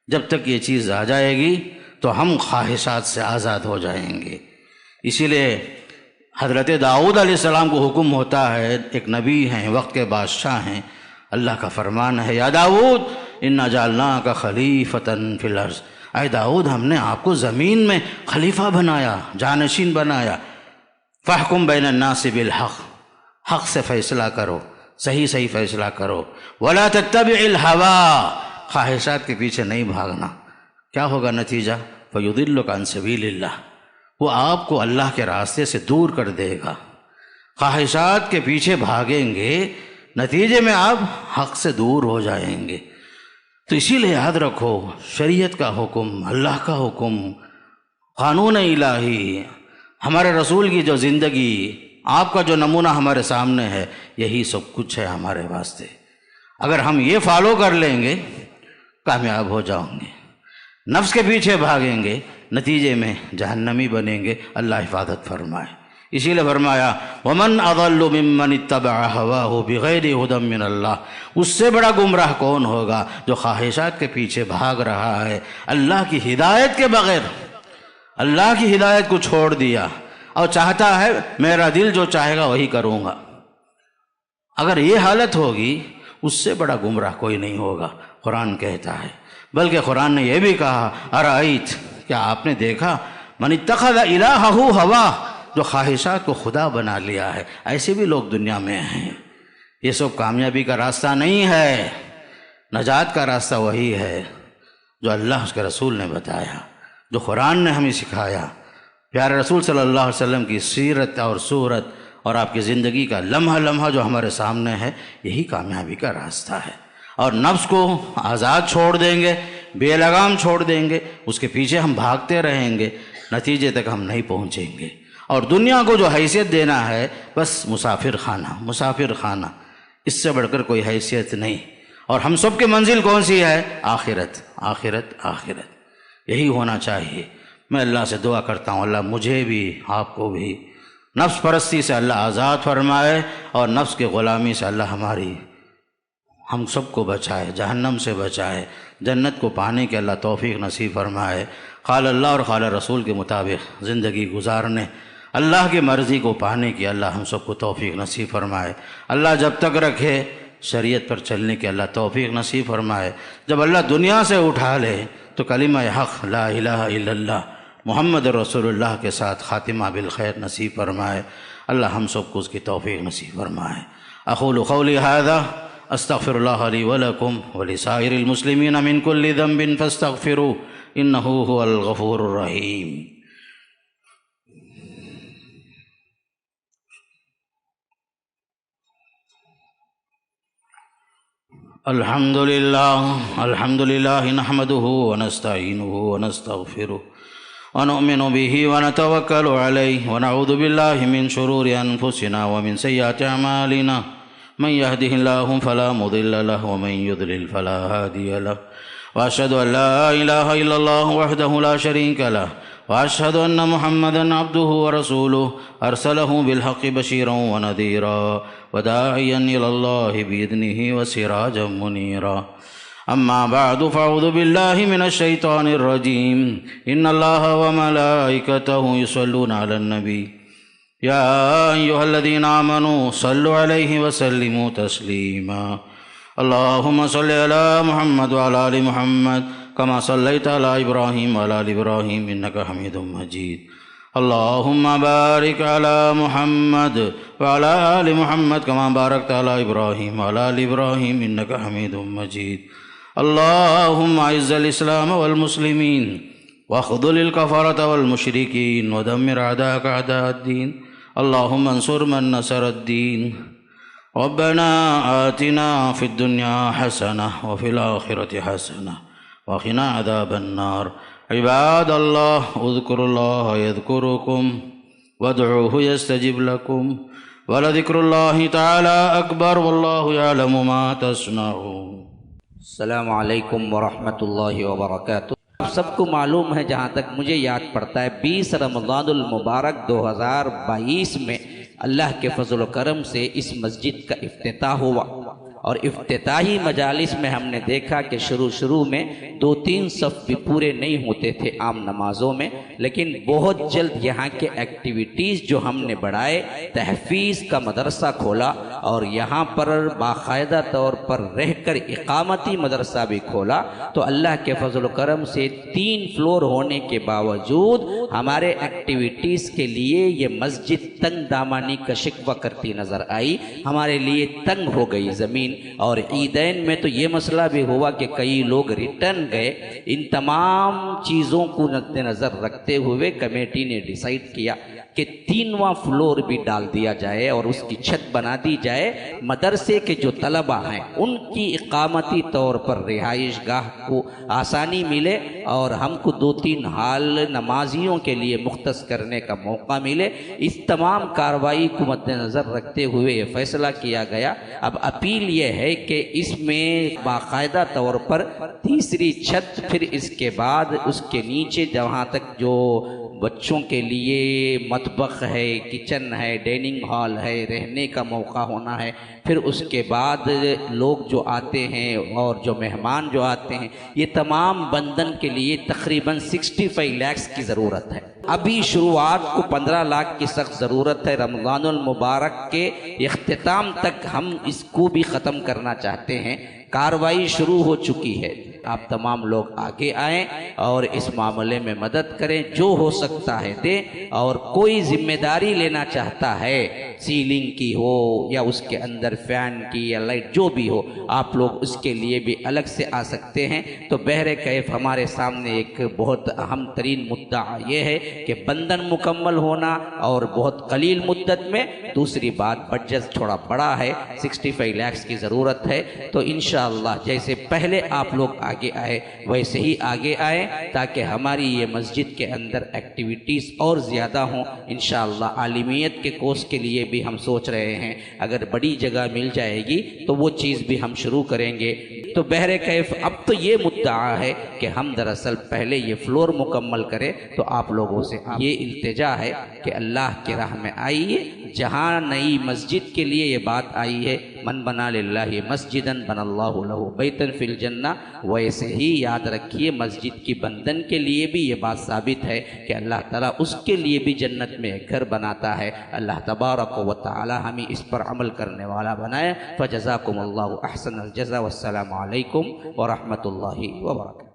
جب تک یہ چیز آ جائے گی تو ہم خواہشات سے آزاد ہو جائیں گے۔ اسی لیے حضرت داؤد علیہ السلام کو حکم ہوتا ہے، ایک نبی ہیں، وقت کے بادشاہ ہیں، اللہ کا فرمان ہے، یا داؤد انا جعلناک خلیفۃ فی الارض، اے داؤد ہم نے آپ کو زمین میں خلیفہ بنایا، جانشین بنایا، فاحکم بین الناس بالحق، حق سے فیصلہ کرو، صحیح صحیح فیصلہ کرو، ولا تتبع الہویٰ، خواہشات کے پیچھے نہیں بھاگنا، کیا ہوگا نتیجہ؟ فیضلک عن سبیل اللہ، وہ آپ کو اللہ کے راستے سے دور کر دے گا۔ خواہشات کے پیچھے بھاگیں گے، نتیجے میں آپ حق سے دور ہو جائیں گے۔ تو اسی لیے یاد رکھو، شریعت کا حکم، اللہ کا حکم، قانون الہی، ہمارے رسول کی جو زندگی، آپ کا جو نمونہ ہمارے سامنے ہے، یہی سب کچھ ہے ہمارے واسطے۔ اگر ہم یہ فالو کر لیں گے کامیاب ہو جاؤں گے، نفس کے پیچھے بھاگیں گے نتیجے میں جہنمی بنیں گے، اللہ حفاظت فرمائے۔ اسی لیے فرمایا وَمَنْ أَضَلُّ مِمَّنِ اتَّبَعَ هَوَاهُ بِغَيْرِ هُدًى مِّنَ اللَّهِ، اس سے بڑا گمراہ کون ہوگا جو خواہشات کے پیچھے بھاگ رہا ہے اللہ کی ہدایت کے بغیر، اللہ کی ہدایت کو چھوڑ دیا اور چاہتا ہے میرا دل جو چاہے گا وہی کروں گا، اگر یہ حالت ہوگی اس سے بڑا گمراہ کوئی نہیں ہوگا، قرآن کہتا ہے۔ بلکہ قرآن نے یہ بھی کہا ارائیت، کیا آپ نے دیکھا، من اتخذ الہہ ہوا، جو خواہشات کو خدا بنا لیا ہے۔ ایسے بھی لوگ دنیا میں ہیں۔ یہ سب کامیابی کا راستہ نہیں ہے، نجات کا راستہ وہی ہے جو اللہ اس کے رسول نے بتایا، جو قرآن نے ہمیں سکھایا۔ پیارے رسول صلی اللہ علیہ وسلم کی سیرت اور صورت اور آپ کی زندگی کا لمحہ لمحہ جو ہمارے سامنے ہے، یہی کامیابی کا راستہ ہے۔ اور نفس کو آزاد چھوڑ دیں گے، بے لگام چھوڑ دیں گے، اس کے پیچھے ہم بھاگتے رہیں گے، نتیجے تک ہم نہیں پہنچیں گے۔ اور دنیا کو جو حیثیت دینا ہے، بس مسافر خانہ، مسافر خانہ، اس سے بڑھ کر کوئی حیثیت نہیں۔ اور ہم سب کی منزل کون سی ہے؟ آخرت، آخرت، آخرت، یہی ہونا چاہیے۔ میں اللہ سے دعا کرتا ہوں اللہ مجھے بھی آپ کو بھی نفس پرستی سے اللہ آزاد فرمائے، اور نفس کے غلامی سے اللہ ہم سب کو بچائے، جہنم سے بچائے، جنت کو پانے کے اللہ توفیق نصیب فرمائے۔ قال اللہ اور قال رسول کے مطابق زندگی گزارنے، اللہ کی مرضی کو پانے کی اللہ ہم سب کو توفیق نصیب فرمائے۔ اللہ جب تک رکھے شریعت پر چلنے کی اللہ توفیق نصیب فرمائے۔ جب اللہ دنیا سے اٹھا لے تو کلمہ حق لا الہ الا اللہ محمد رسول اللہ کے ساتھ خاتمہ بالخیر نصیب فرمائے۔ اللہ ہم سب کو اس کی توفیق نصیب فرمائے۔ اقول قولی ھذا استغفر اللہ لی ولکم ولسائر المسلمین من کل ذنب فاستغفروہ انہ هو الغفور الرحیم۔ الحمد للہ نحمده ونستعینه ونستغفره ونؤمن به ونتوکل علیہ ونعوذ باللہ من شرور انفسنا ومن سیئات اعمالنا من يهده الله فلا مضل له ومن يضلل فلا هادي له واشهد ان لا اله الا الله وحده لا شريك له واشهد ان محمدا عبده ورسوله ارسله بالحق بشيرا ونذيرا وداعيا الى الله باذنه وسراجا منيرا اما بعد فاعوذ بالله من الشيطان الرجيم ان الله وملائكته يصلون على النبي يا أيها الذين آمنوا صلوا عليه وسلموا تسليما اللهم صل على محمد وعلى آل محمد كما صليت على إبراهيم وعلى آل إبراهيم إنك حميد مجيد اللهم بارك على محمد وعلى آل محمد كما باركت على إبراهيم وعلى آل إبراهيم إنك حميد مجيد اللهم أعز الإسلام والمسلمين واخذل الكفرة والمشركين ودمر أعداءك أعداء الدين اللهم انصر من نصر الدين ربنا آتنا في الدنيا حسنة وفي الآخرة حسنة وقنا عذاب النار عباد الله اذكروا الله يذكركم وادعوه يستجب لكم ولذكر الله تعالى أكبر والله يعلم ما تصنعون۔ السلام علیکم ورحمۃ اللہ وبرکاتہ۔ آپ سب کو معلوم ہے، جہاں تک مجھے یاد پڑتا ہے 20 رمضان المبارک 2022 میں اللہ کے فضل و کرم سے اس مسجد کا افتتاح ہوا، اور افتتاحی مجالس میں ہم نے دیکھا کہ شروع میں 2-3 صف بھی پورے نہیں ہوتے تھے عام نمازوں میں، لیکن بہت جلد یہاں کے ایکٹیویٹیز جو ہم نے بڑھائے، تحفیظ کا مدرسہ کھولا، اور یہاں پر باقاعدہ طور پر رہ کر اقامتی مدرسہ بھی کھولا، تو اللہ کے فضل و کرم سے 3 فلور ہونے کے باوجود ہمارے ایکٹیویٹیز کے لیے یہ مسجد تنگ دامانی کا شکوہ کرتی نظر آئی، ہمارے لیے تنگ ہو گئی زمین۔ اور عیدین میں تو یہ مسئلہ بھی ہوا کہ کئی لوگ ریٹرن گئے۔ ان تمام چیزوں کو مد نظر رکھتے ہوئے کمیٹی نے ڈیسائیڈ کیا کہ 3واں فلور بھی ڈال دیا جائے اور اس کی چھت بنا دی جائے، مدرسے کے جو طلبہ ہیں ان کی اقامتی طور پر رہائش گاہ کو آسانی ملے، اور ہم کو 2-3 ہال نمازیوں کے لیے مختص کرنے کا موقع ملے۔ اس تمام کارروائی کو مد نظر رکھتے ہوئے یہ فیصلہ کیا گیا۔ اب اپیل یہ ہے کہ اس میں باقاعدہ طور پر تیسری چھت، پھر اس کے بعد اس کے نیچے جہاں تک جو بچوں کے لیے مطبخ ہے، کچن ہے، ڈائننگ ہال ہے، رہنے کا موقع ہونا ہے، پھر اس کے بعد لوگ جو آتے ہیں اور جو مہمان جو آتے ہیں، یہ تمام بندن کے لیے تقریباً 65 لاکھ کی ضرورت ہے۔ ابھی شروعات کو 15 لاکھ کی سخت ضرورت ہے، رمضان المبارک کے اختتام تک ہم اس کو بھی ختم کرنا چاہتے ہیں۔ کارروائی شروع ہو چکی ہے، آپ تمام لوگ آگے آئیں اور اس معاملے میں مدد کریں، جو ہو سکتا ہے دیں، اور کوئی ذمہ داری لینا چاہتا ہے سیلنگ کی ہو یا اس کے اندر فین کی یا لائٹ جو بھی ہو، آپ لوگ اس کے لیے بھی الگ سے آ سکتے ہیں۔ تو بہر کیف ہمارے سامنے ایک بہت اہم ترین مدعا یہ ہے کہ بندھن مکمل ہونا اور بہت قلیل مدت میں، دوسری بات بجٹ تھوڑا بڑا ہے، 65 لاکھ کی ضرورت ہے۔ تو انشاءاللہ جیسے پہلے آپ لوگ آگے آئے ویسے ہی آگے آئیں تاکہ ہماری یہ مسجد کے اندر ایکٹیویٹیز اور زیادہ ہوں۔ انشاءاللہ عالمیت کے کورس کے لیے بھی ہم سوچ رہے ہیں، اگر بڑی جگہ مل جائے گی تو وہ چیز بھی ہم شروع کریں گے۔ تو بہر کیف اب تو یہ مدعا ہے کہ ہم دراصل پہلے یہ فلور مکمل کریں۔ تو آپ لوگوں سے یہ التجا ہے کہ اللہ کی راہ میں آئیے، جہاں نئی مسجد کے لیے یہ بات آئی ہے، من بنا للہ مسجدن بن اللہ لہ بیتن فی الجنہ، ویسے ہی یاد رکھیے مسجد کی بندھن کے لیے بھی یہ بات ثابت ہے کہ اللہ تعالیٰ اس کے لیے بھی جنت میں ایک گھر بناتا ہے۔ اللہ تبارک و تعالی ہمیں اس پر عمل کرنے والا بنائے۔ فجزاکم اللہ احسن الجزا، والسلام علیکم ورحمۃ اللہ وبرکاتہ۔